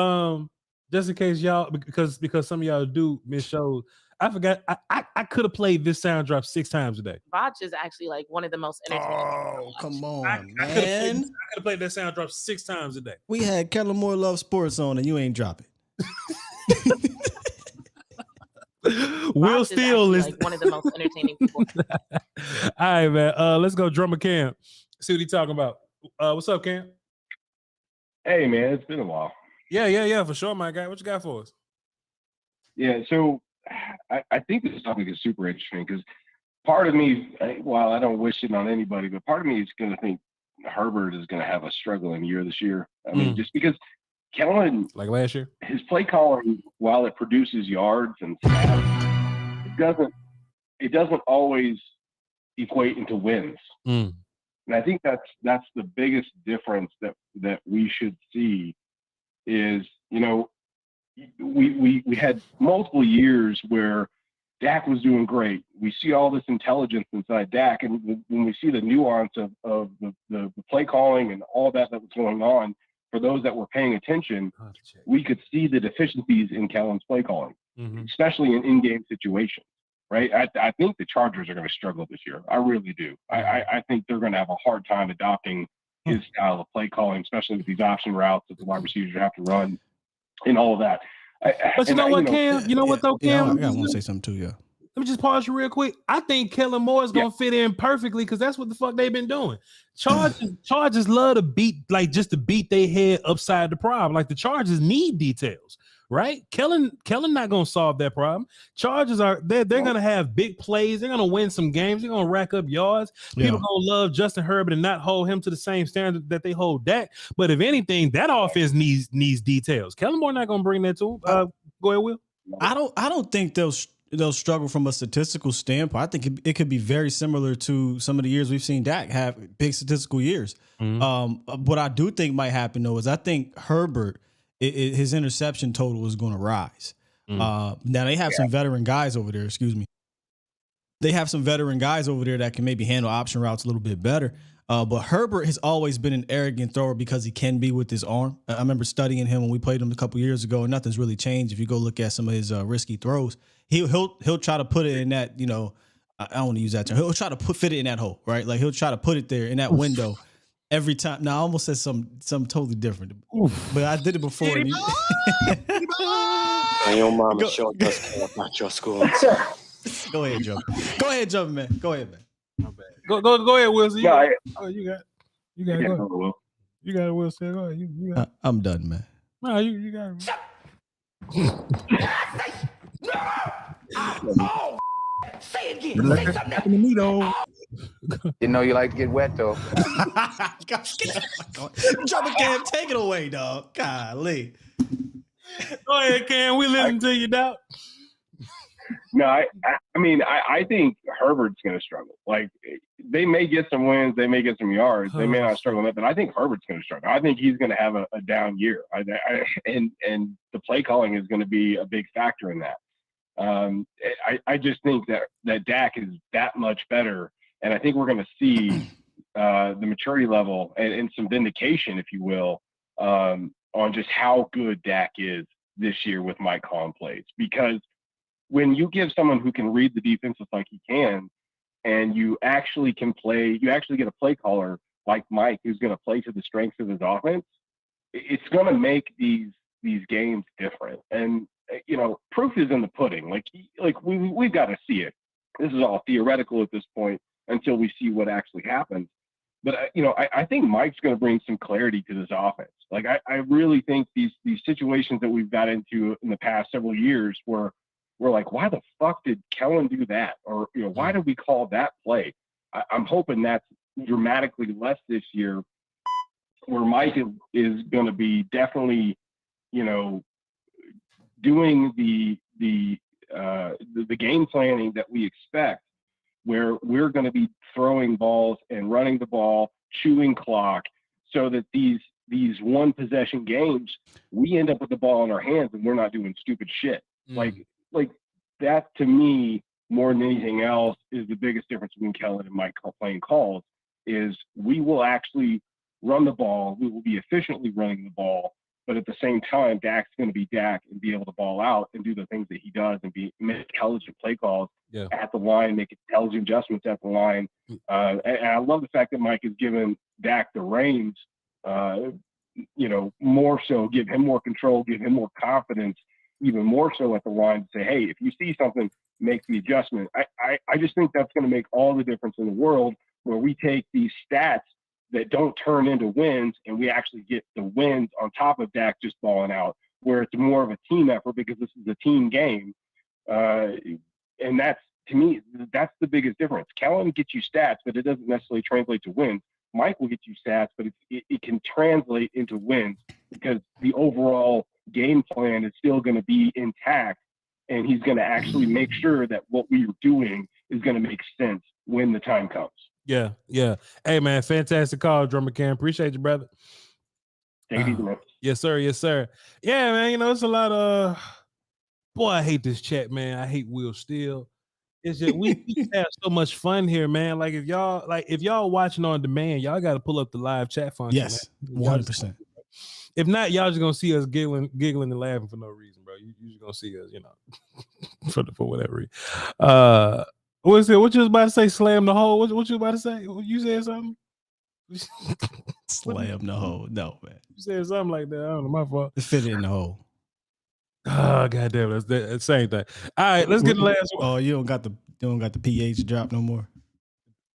just in case y'all, because some of y'all do miss shows, I forgot I could have played this sound drop 6 times a day. Voch is actually like one of the most entertaining. Oh, come on, I man. could have played that sound drop 6 times a day. We had Kellen Moore Love Sports on and you ain't drop it. Will Steele is like one of the most entertaining people. All right, man. Let's go drummer Cam. See what he talking about. What's up, Cam? Hey, man, it's been a while. Yeah, for sure, my guy. What you got for us? Yeah, so I think this topic is super interesting because part of me, while I don't wish it on anybody, but part of me is going to think Herbert is going to have a struggling year this year. I mean, just because Kellen, like last year, his play calling, while it produces yards and stats, it doesn't always equate into wins. And I think that's the biggest difference that we should see is, you know, we had multiple years where Dak was doing great. We see all this intelligence inside Dak, and when we see the nuance of the play calling and all that was going on, for those that were paying attention, we could see the deficiencies in Kellen's play calling, especially in in-game situations. Right, I think the Chargers are going to struggle this year. I really do. I think they're going to have a hard time adopting his style of play calling, especially with these option routes that the wide receivers have to run and all of that. But you know what, Cam? You know what though, Cam? I want to say something too, yeah. Let me just pause you real quick. I think Kellen Moore is gonna fit in perfectly because that's what the fuck they've been doing. Chargers love to beat their head upside the problem. Like the Chargers need details, right? Kellen not gonna solve that problem. Chargers they're gonna have big plays. They're gonna win some games. They're gonna rack up yards. People gonna love Justin Herbert and not hold him to the same standard that they hold Dak. But if anything, that offense needs details. Kellen Moore not gonna bring that to him. Go ahead, Will. I don't think they'll struggle from a statistical standpoint. I think it could be very similar to some of the years we've seen Dak have big statistical years. What I do think might happen though is I think Herbert, his interception total is going to rise. Now they have some veteran guys over there. Excuse me. They have some veteran guys over there that can maybe handle option routes a little bit better. But Herbert has always been an arrogant thrower because he can be with his arm. I remember studying him when we played him a couple years ago, and nothing's really changed. If you go look at some of his risky throws, he'll try to put it in that, you know, I don't want to use that term. He'll try to fit it in that hole, right? Like he'll try to put it there in that window every time. Now I almost said something totally different, but I did it before. And your mama showed us about your school. Go ahead, Joe. Go ahead, man. Go ahead, man. My bad. Go ahead, Wilson. You got it. You got it. Yeah, go. You got it, Wilson. Go ahead. You got it. I'm done, man. No, you got it. Say it again. Say something to me, though. You know you like to get wet, though. Drummer Cam, take it away, dog. Golly. Go ahead, Cam. We listen to you, dog. No, I think Herbert's going to struggle. Like, they may get some wins, they may get some yards, they may not struggle with it, but I think Herbert's going to struggle. I think he's going to have a down year. And the play calling is going to be a big factor in that. I just think that Dak is that much better, and I think we're going to see the maturity level and some vindication, if you will, on just how good Dak is this year with Mike calling plays. Because when you give someone who can read the defenses like he can, and you actually can play, you actually get a play caller like Mike who's going to play to the strengths of his offense, it's going to make these games different. And proof is in the pudding. Like we've got to see it. This is all theoretical at this point until we see what actually happens. But I think Mike's going to bring some clarity to this offense. Like I really think these situations that we've got into in the past several years where we're like, why the fuck did Kellen do that? Or why did we call that play? I'm hoping that's dramatically less this year, where Mike is going to be definitely, doing the game planning that we expect, where we're going to be throwing balls and running the ball, chewing clock, so that these one possession games, we end up with the ball in our hands and we're not doing stupid shit. Like that, to me, more than anything else, is the biggest difference between Kellen and Mike playing calls. Is we will actually run the ball, we will be efficiently running the ball, but at the same time, Dak's going to be Dak and be able to ball out and do the things that he does and make intelligent play calls at the line, make intelligent adjustments at the line. And I love the fact that Mike has given Dak the reins, more so, give him more control, give him more confidence, even more so at the line, to say, hey, if you see something, make the adjustment. I just think that's going to make all the difference in the world, where we take these stats that don't turn into wins and we actually get the wins on top of Dak just balling out, where it's more of a team effort because this is a team game. And that's, to me, that's the biggest difference. Kellen gets you stats, but it doesn't necessarily translate to wins. Mike will get you stats, but it can translate into wins because the overall game plan is still going to be intact, and he's going to actually make sure that what we're doing is going to make sense when the time comes. Yeah. Hey, man, fantastic call, Drummer Cam. Appreciate you, brother. Take it easy, man. Yes, sir. Yeah, man, it's a lot of... Boy, I hate this chat, man. I hate Will Steele. It's just we have so much fun here, man. Like if y'all watching on demand, y'all got to pull up the live chat function. Yes, 100%. If not, y'all just gonna see us giggling and laughing for no reason, bro. You just gonna see us, for whatever reason. What you was about to say? Slam the hole. What you was about to say? You said something? Slam the hole. No, man. You said something like that. I don't know, my fault. Fit it in the hole. Oh, goddamn, that's the same thing. All right, let's get the last one. Oh, you don't got the pH drop no more.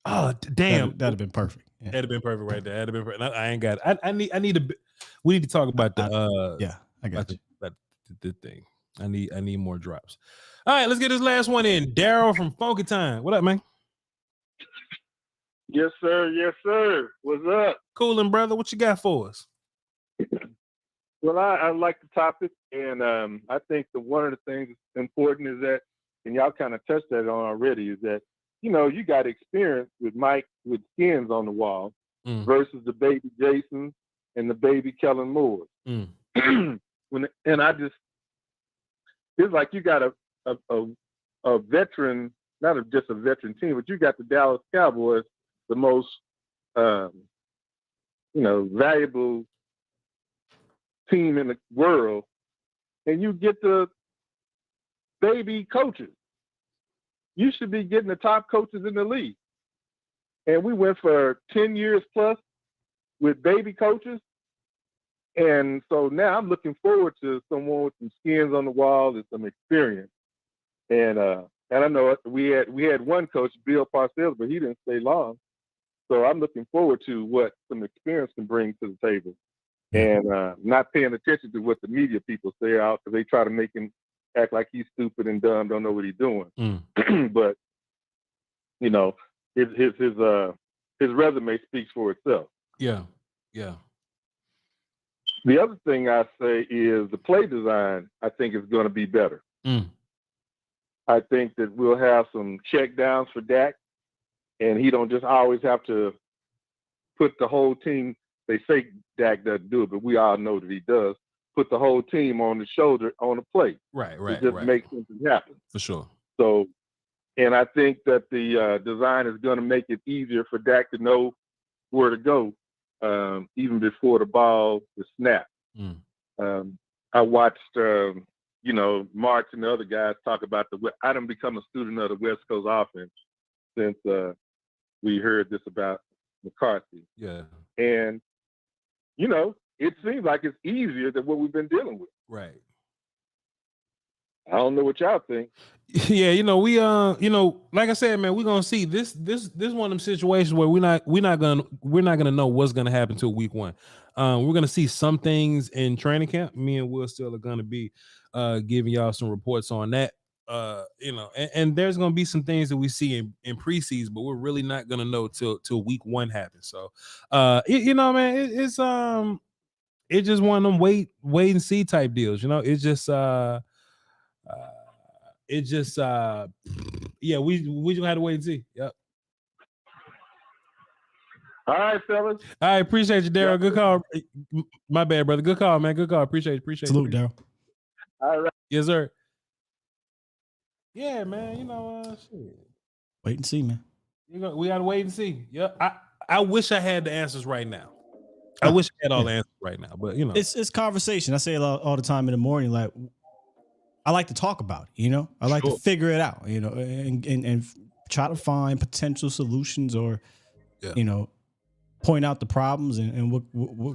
Oh, damn, that'd have been perfect. Yeah. That'd have been perfect right there. That'd have been perfect. I ain't got it. I need to. We need to talk about the. I got you. The thing. I need more drops. All right, let's get this last one in. Daryl from Funky Time. What up, man? Yes, sir. What's up? Coolin', brother. What you got for us? Well, I like the topic, and I think one of the things that's important is that, and y'all kind of touched that on already, is that, you got experience with Mike with skins on the wall versus the baby Jason and the baby Kellen Moore. And it's like you got a veteran, not just a veteran team, but you got the Dallas Cowboys, the most, valuable team in the world, and you get the baby coaches. You should be getting the top coaches in the league. And we went for 10 years plus with baby coaches. And so now I'm looking forward to someone with some skins on the wall and some experience. And I know we had one coach, Bill Parcells, but he didn't stay long. So I'm looking forward to what some experience can bring to the table. And not paying attention to what the media people say out, because they try to make him act like he's stupid and dumb, don't know what he's doing. But his resume speaks for itself. Yeah. The other thing I say is the play design, I think, is going to be better. I think that we'll have some check downs for Dak, and he don't just always have to put the whole team. They say Dak doesn't do it, but we all know that he does. Put the whole team on the shoulder on the plate. Right. It just makes something happen. For sure. So, and I think that the design is going to make it easier for Dak to know where to go, even before the ball is snapped. I watched, March and the other guys talk about I done become a student of the West Coast offense since we heard this about McCarthy. Yeah. And, it seems like it's easier than what we've been dealing with. Right. I don't know what y'all think. Yeah, we like I said, man, we're gonna see this one of them situations where we're not gonna know what's gonna happen till week 1. We're gonna see some things in training camp. Me and Will still are gonna be giving y'all some reports on that. And there's gonna be some things that we see in preseason, but we're really not gonna know till week 1 happens. So man, it's just one of them wait and see type deals. It's just we just had to wait and see. Yep. All right, fellas. I appreciate you, Daryl. Good call. My bad, brother. Good call, man. Good call. Appreciate Salute, Daryl. All right. Yes, sir. Yeah, man. Shit. Wait and see, man. We gotta wait and see. Yep. I wish I had the answers right now. I wish I had all the answers right now, but it's conversation. I say it all the time in the morning. Like, I like to talk about it, I like to figure it out, and try to find potential solutions or, point out the problems and what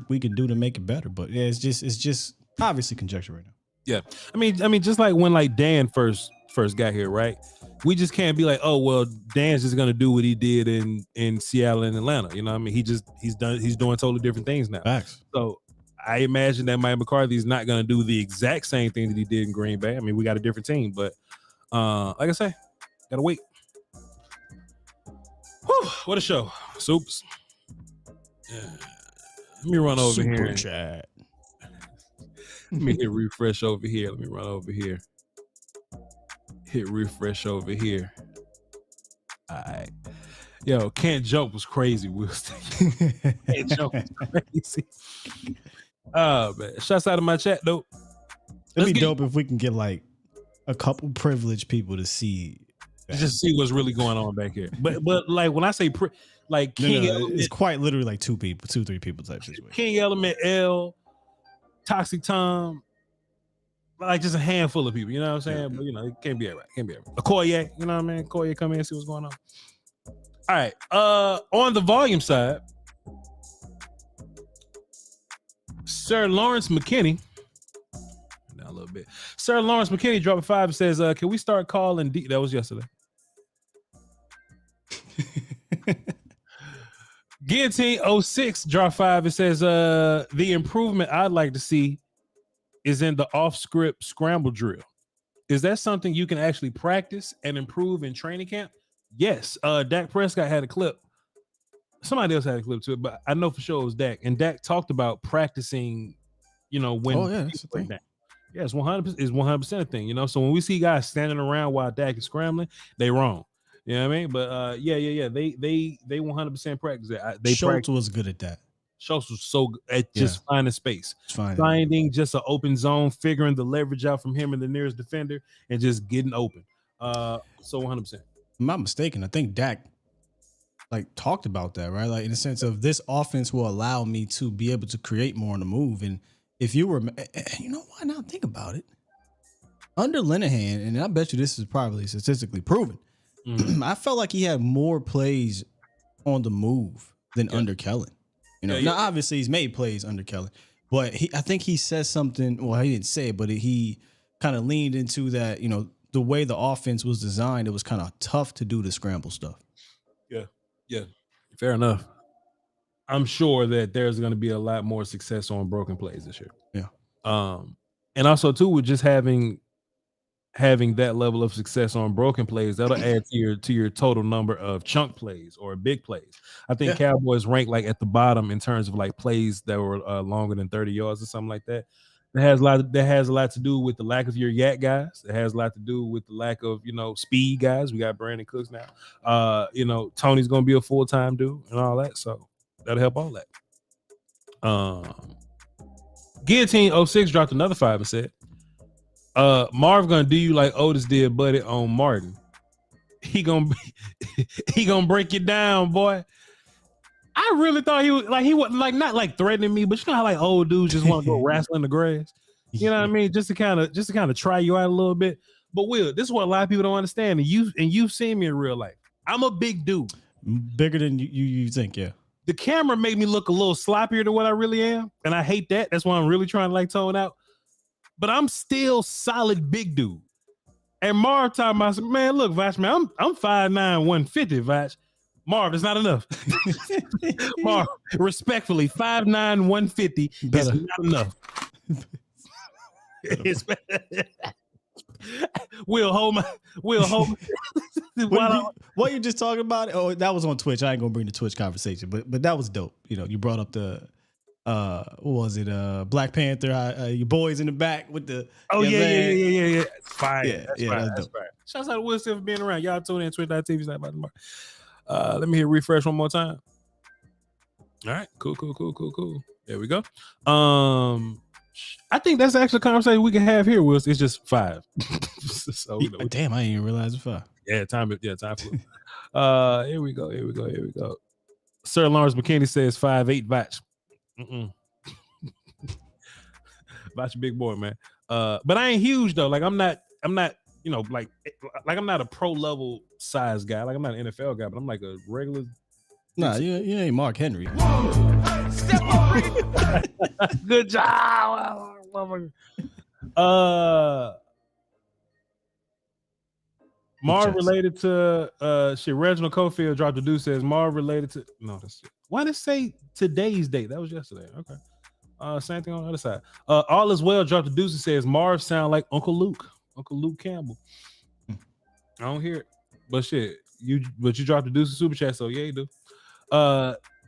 we can do to make it better. But yeah, it's just obviously conjecture right now. Yeah, I mean, just like when Dan first got here, right? We just can't be like, oh well, Dan's just gonna do what he did in Seattle and Atlanta. You know what I mean? He's doing totally different things now. Facts. So I imagine that Mike McCarthy is not gonna do the exact same thing that he did in Green Bay. I mean, we got a different team, but like I say, gotta wait. Whew, what a show, Soups. Yeah. Let me run over Super here. Chat. Let me hit refresh over here. Let me run over here. Hit refresh over here. All right. Yo, Can't Joke was crazy. Can't Joke was crazy. Oh, man. Shouts out of my chat, though. It'd be dope if we can get like a couple privileged people to see. Just see what's really going on back here. But like when I say King Element, it's quite literally like 2, 3 people type situation. King Element, L, Toxic Tom, like just a handful of people, you know what I'm saying? But it can't be everybody. Can't be everybody. Okoye, you know what I mean? Okoye, come in and see what's going on. All right. On the volume side, Sir Lawrence McKinney. Down a little bit. Sir Lawrence McKinney dropped a 5 and says, can we start calling D? That was yesterday. Guillotine 06 dropped 5 and says, the improvement I'd like to see is in the off-script scramble drill. Is that something you can actually practice and improve in training camp? Yes. Dak Prescott had a clip. Somebody else had a clip too, but I know for sure it was Dak. And Dak talked about practicing, when that's the thing. Yeah, it's 100% a thing, So when we see guys standing around while Dak is scrambling, they wrong. You know what I mean? But yeah. They 100% practice that. Schultz was good at that. Schultz was so good at just finding space, finding just an open zone, figuring the leverage out from him and the nearest defender, and just getting open. So 100%. I'm not mistaken. I think Dak talked about that, right? Like in the sense of this offense will allow me to be able to create more on the move. And if you were, you know what? Now think about it. Under Linehan, and I bet you this is probably statistically proven. I felt like he had more plays on the move than under Kellen. Now obviously he's made plays under Kellen, but I think he says something. Well, he didn't say it, but he kind of leaned into that. The way the offense was designed, it was kind of tough to do the scramble stuff. Yeah, fair enough. I'm sure that there's going to be a lot more success on broken plays this year. Yeah. And also too, with just having that level of success on broken plays, that'll add to your total number of chunk plays or big plays. I think Cowboys rank at the bottom in terms of plays that were longer than 30 yards or something like that. That has a lot to do with the lack of your yak guys. It has a lot to do with the lack of speed guys. We got Brandon Cooks now. Tony's gonna be a full-time dude and all that, so that'll help all that. Guillotine 06 dropped another 5 and said, Marv gonna do you like Otis did, buddy, on Martin. He gonna break you down, boy. I really thought he wasn't like not like threatening me, but you know how like old dudes just want to go wrestling the grass. You know what I mean? Just to kind of try you out a little bit. But Will, this is what a lot of people don't understand, and you've seen me in real life. I'm a big dude, bigger than you think. Yeah. The camera made me look a little sloppier than what I really am, and I hate that. That's why I'm really trying to like tone out. But I'm still solid big dude. And Marv talking about, man, look, Voch, man, I'm 5'9", 150, Voch. Marv, it's not enough. Marv, respectfully, 5'9", 150 is not enough. We'll hold my. What you just talking about? Oh, that was on Twitch. I ain't gonna bring the Twitch conversation, but that was dope. You brought up the what was it? Black Panther. Your boys in the back with the. Oh yeah. Fire. Yeah, that's fire. Shouts out to Will Still for being around. Y'all tune in Twitch.tv. Let me hit refresh one more time. All right, cool. There we go. I think that's actually a conversation we can have here, Will. It's just 5. So, damn, I didn't even realize it's 5. Yeah, time for here we go. Sir Lawrence McKinney says 5'8" Voch. Voch a big boy, man. But I ain't huge though. Like I'm not, like I'm not a pro level size guy. Like I'm not an NFL guy, but I'm like a regular. Nah, you ain't Mark Henry. Good job. Marv related to Reginald Cofield dropped a dude says Marv related to why did it say today's date? That was yesterday. Okay. Same thing on the other side. All is well dropped a dude and says Marv sound like Uncle Luke Campbell. I don't hear it. But shit, you dropped a deuce super chat, so yeah, you do.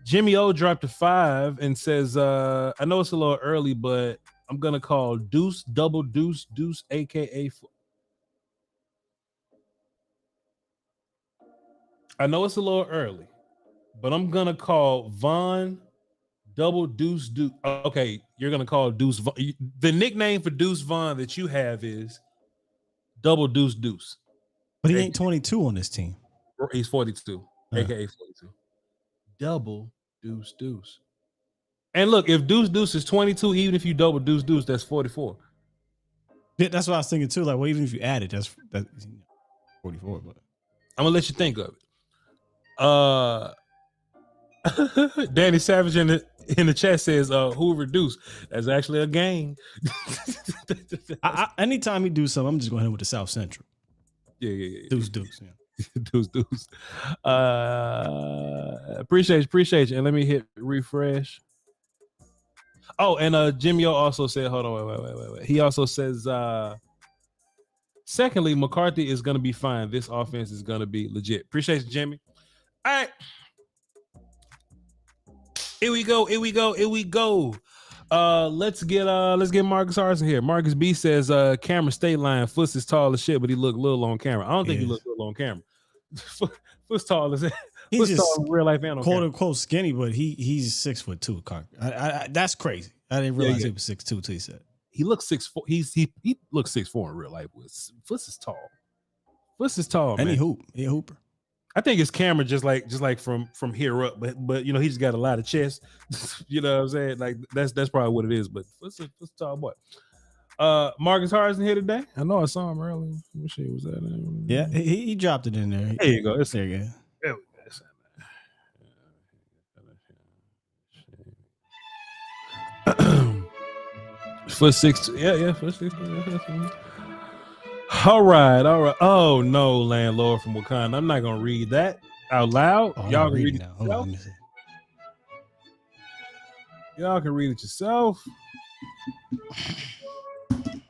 Jimmy O dropped a 5 and says, I know it's a little early, but I'm gonna call Deuce double Deuce aka I know it's a little early, but I'm gonna call Von double Deuce. Okay, you're gonna call Deuce. The nickname for Deuce Von that you have is double Deuce. But he ain't 22 on this team. He's 42, aka 42. Double Deuce. And look, if Deuce is 22, even if you double Deuce, that's 44. Yeah, that's what I was thinking too. Like, well, even if you add it, that's 44. But I'm gonna let you think of it. Danny Savage in the chat says, Hoover Deuce. That's actually a gang. Anytime he do something, I'm just going to hit with the South Central. Yeah. Deuce. Yeah. Deuce. Appreciate you. And let me hit refresh. Oh, and Jimmy O also said, hold on, wait. He also says, secondly, McCarthy is going to be fine. This offense is going to be legit. Appreciate you, Jimmy. All right. Here we go. Let's get Marcus Harrison here. Marcus B says, camera stay line. Foot's is tall as shit, but he look little on camera. I don't think he look little on camera. Foot's tall as he's just tall in real life and on quote camera. unquote skinny, but he's 6'2". That's crazy. I didn't realize he was 6'2" till he said. He looks 6'4". He looks 6'4" in real life. Foot's is tall. And man. He a hooper. I think his camera just like from here up, but he just got a lot of chest. You know what I'm saying? Like that's probably what it is. But what's a tall boy? Marcus Harrison here today. I know I saw him earlier. Let me see, was that? Yeah, he dropped it in there. There you go. There you go. There we go. Foot 6'2". Yeah, foot 6'2". All right. Oh no, landlord from Wakanda. I'm not gonna read that out loud. Y'all can read it yourself. Y'all can read it yourself.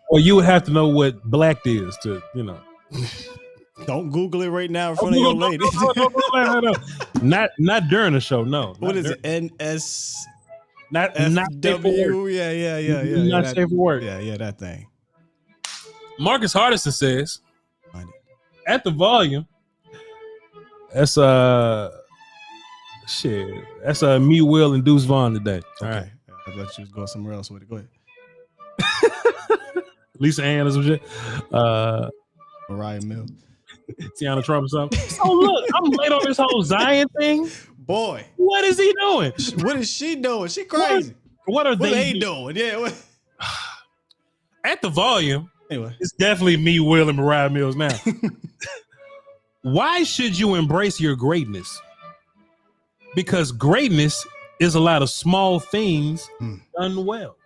Or you would have to know what blacked is to, Don't Google it right now in front of your lady. No. Not during the show. No. What is it? NS? Not safe for work. Yeah. Not safe for work. Yeah, that thing. Marcus Hardison says, at the volume, that's shit. That's me, Will, and Deuce Vaughn today. All right. I thought you was going somewhere else with it. Go ahead. Lisa Ann or some shit. Mariah Mills. Tiana Trump or something. So look, I'm late on this whole Zion thing. Boy. What is he doing? What is she doing? She crazy. What are they doing? Yeah. At the volume, anyway, it's definitely me, Will, and Mariah Mills now. Why should you embrace your greatness? Because greatness is a lot of small things done well.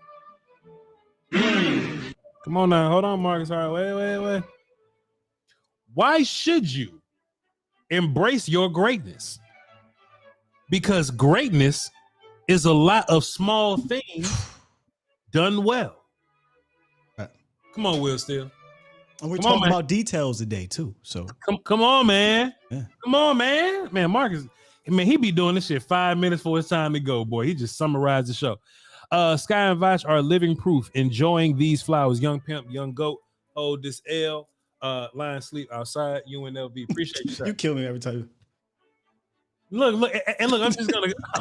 Come on now. Hold on, Marcus. All right, wait. Why should you embrace your greatness? Because greatness is a lot of small things done well. Come on, Will Steele. And we're talking about details today too. So come on, man. Yeah. Come on, man. Man, Marcus, man, he be doing this shit 5 minutes before it's time to go, boy. He just summarized the show. Sky and Voch are living proof. Enjoying these flowers. Young Pimp, Young Goat, hold this L. Lying sleep outside. UNLV. Appreciate you, sir. You kill me every time. Look, and look.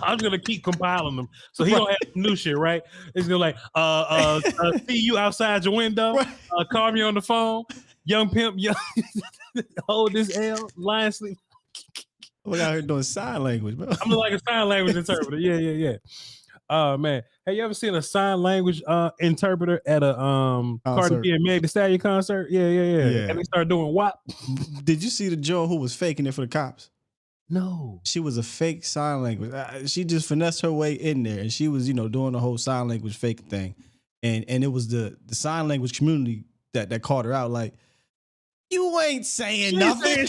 I'm gonna keep compiling them, so he don't have new shit, right? It's gonna like, see you outside your window. Call me on the phone. Young Pimp, young. Hold this L. Lying sleep. We're out here doing sign language, bro. I'm like a sign language interpreter. Yeah. Man, have you ever seen a sign language interpreter at a Cardi B and Meg Thee Stallion concert? Yeah. And they started doing WAP. Did you see the Joe who was faking it for the cops? No. She was a fake sign language. She just finessed her way in there, and she was, doing the whole sign language fake thing. And it was the sign language community that called her out like, you ain't saying nothing.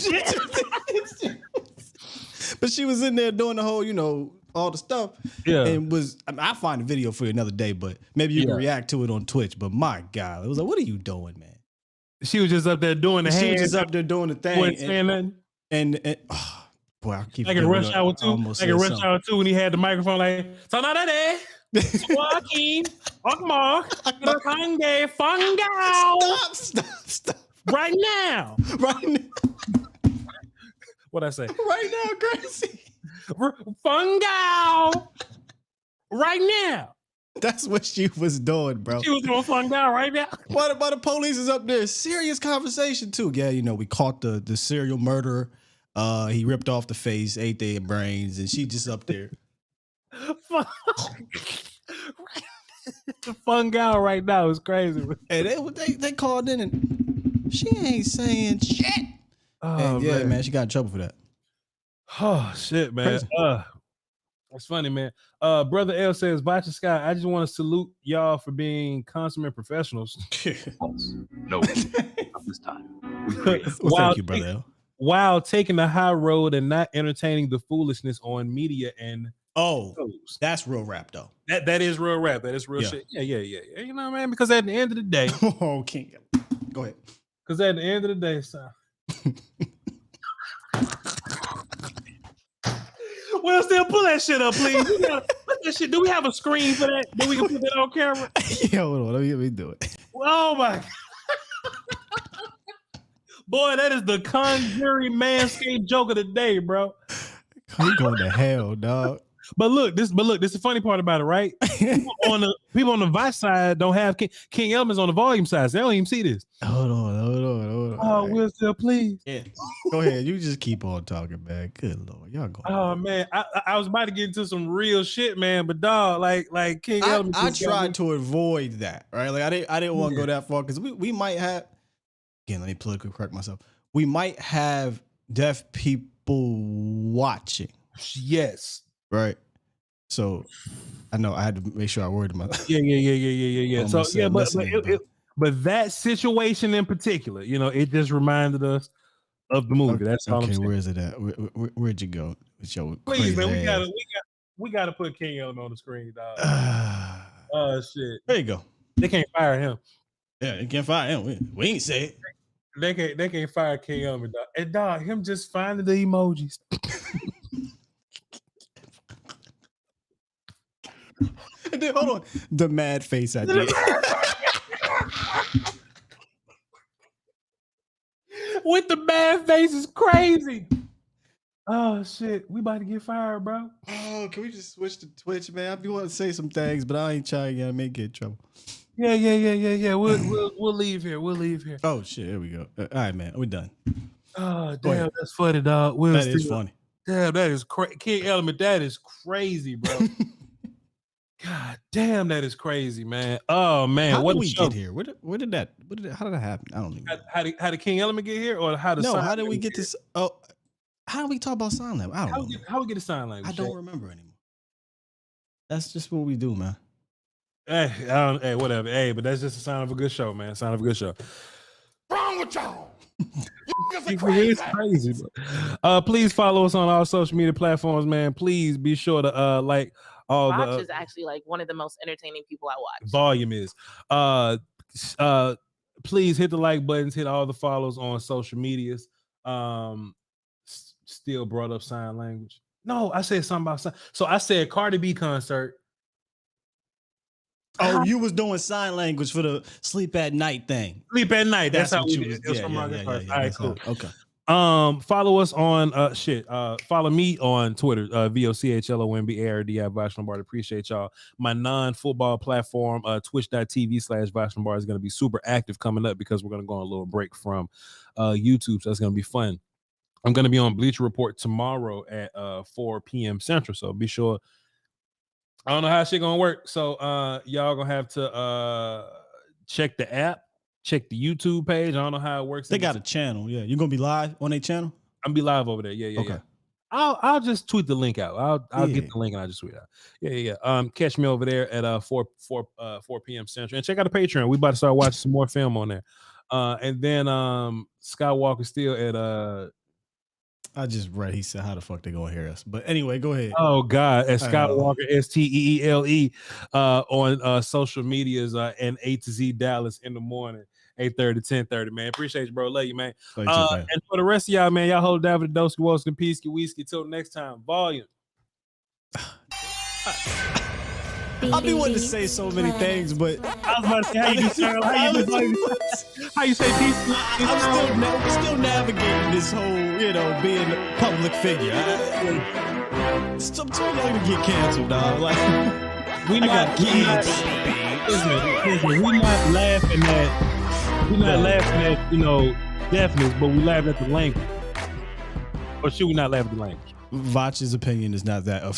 But she was in there doing the whole, all the stuff. Yeah. And I'll find a video for you another day, but maybe you can react to it on Twitch. But my God, it was like, what are you doing, man? She was just up there doing the hands. She was just up there doing the thing. Wasn't saying nothing. And boy, I keep like in Rush Hour 2. Like in Rush Hour 2 when he had the microphone like, so now that Joaquin, Mark, Fungal. Stop. Right now. What'd I say? Right now, Gracie. Fungal. Right now. That's what she was doing, bro. She was doing Fungal right now. Why the police is up there? Serious conversation, too. Yeah, we caught the serial murderer. He ripped off the face, ate their brains, and she just up there. Fungal right now is crazy. Hey, they called in and she ain't saying shit. Oh, yeah, man, she got in trouble for that. Oh shit, man. That's funny, man. Brother L says, Voch and Sky, I just want to salute y'all for being consummate professionals. No, not this time. Well, thank you, Brother L. While taking the high road and not entertaining the foolishness on media and shows. That's real rap though. That is real rap. That is real shit. Yeah. You know, man, because at the end of the day, go ahead. Because at the end of the day, son. Well, still pull that shit up, please. Put that shit. Do we have a screen for that? Do we can put that on camera? Yeah, hold on. Let me do it. Oh my God. Boy, that is the Conjuring Manscaped joke of the day, bro. You going to hell, dog. But look, this is the funny part about it, right? People on the Voch side don't have King Elman's on the volume side. So they don't even see this. Hold on. Oh, Will Still, please. Yeah. Go ahead. You just keep on talking, man. Good Lord. Y'all go. Oh man. I was about to get into some real shit, man. But dog, like King Elman. I tried to avoid that, right? Like I didn't want to go that far because we might have, again, let me politically correct myself. We might have deaf people watching. Yes. Right. So I know I had to make sure I worded myself. Yeah. So yeah, but that situation in particular, it just reminded us of the movie. That's all I'm saying. Where is it at? Where'd you go? With your Please, man, crazy we gotta put King Elman on the screen, dog. Shit. There you go. They can't fire him. Yeah, they can't fire him. We ain't say it. They can't fire King Elman, dog. And dog, him just finding the emojis. Hold on. The mad face I did. With the mad face is crazy. Oh shit, we about to get fired, bro. Oh, can we just switch to Twitch, man? I do want to say some things, but I ain't trying to make get in trouble. Yeah. We'll leave here. We'll leave here. Oh shit, here we go. All right, man, we're done. Oh damn, that's funny, dog. That is funny. Damn, that is King Element. That is crazy, bro. God damn, that is crazy, man. Oh man, How what did we show. get here? How did that happen? I don't even know. How did King Element get here, or how did how did we get this? Oh, how did we talk about sign language? I don't know. How we get a sign language? I don't remember anymore. That's just what we do, man. Hey, whatever. Hey, but that's just a sign of a good show, man. Sign of a good show. Wrong with y'all? It's crazy. Please follow us on all social media platforms, man. Please be sure to like all Voch the is actually like one of the most entertaining people I watch. volume is. Please hit the like buttons, hit all the follows on social medias. Still brought up sign language. No, I said something about sign. So I said Cardi B concert. Oh, you was doing sign language for the sleep at night thing. Sleep at night. That's how what we you was. did. Yeah, All right, cool. Okay. Follow us on follow me on Twitter, VOCHLOMBARD Voch Lombardi. Appreciate y'all. My non-football platform, twitch.tv/Voch Lombardi is going to be super active coming up because we're going to go on a little break from YouTube. So that's going to be fun. I'm going to be on Bleacher Report tomorrow at 4 p.m. Central. So be sure. I don't know how shit going to work. So y'all going to have to check the app. Check the YouTube page. I don't know how it works. They got a channel. Yeah, you're gonna be live on their channel. I'm be live over there. Yeah. Okay. I'll just tweet the link out. I'll get the link and I'll just tweet it out. Yeah. Catch me over there at 4 p.m. Central, and check out the Patreon. We about to start watching some more film on there. And then Skywalker Steele at I just read. He said, "How the fuck they gonna hear us?" But anyway, go ahead. Oh God, at Skywalker STEELE on social medias and A to Z Dallas in the morning, 8:30 to 10:30. Man, appreciate you, bro. Love you, man. Love you too, man. And for the rest of y'all, man, y'all hold down for the Doski Wolski Peasky Whiskey. Till next time, volume. I'll be wanting to say so many things, but I was about to say how you say peace. I'm still navigating this whole, being a public figure. It's too young to get canceled, dog. Like we got kids. We're not laughing at deafness, but we laugh at the language. Or should we not laugh at the language? Voch's opinion is not that of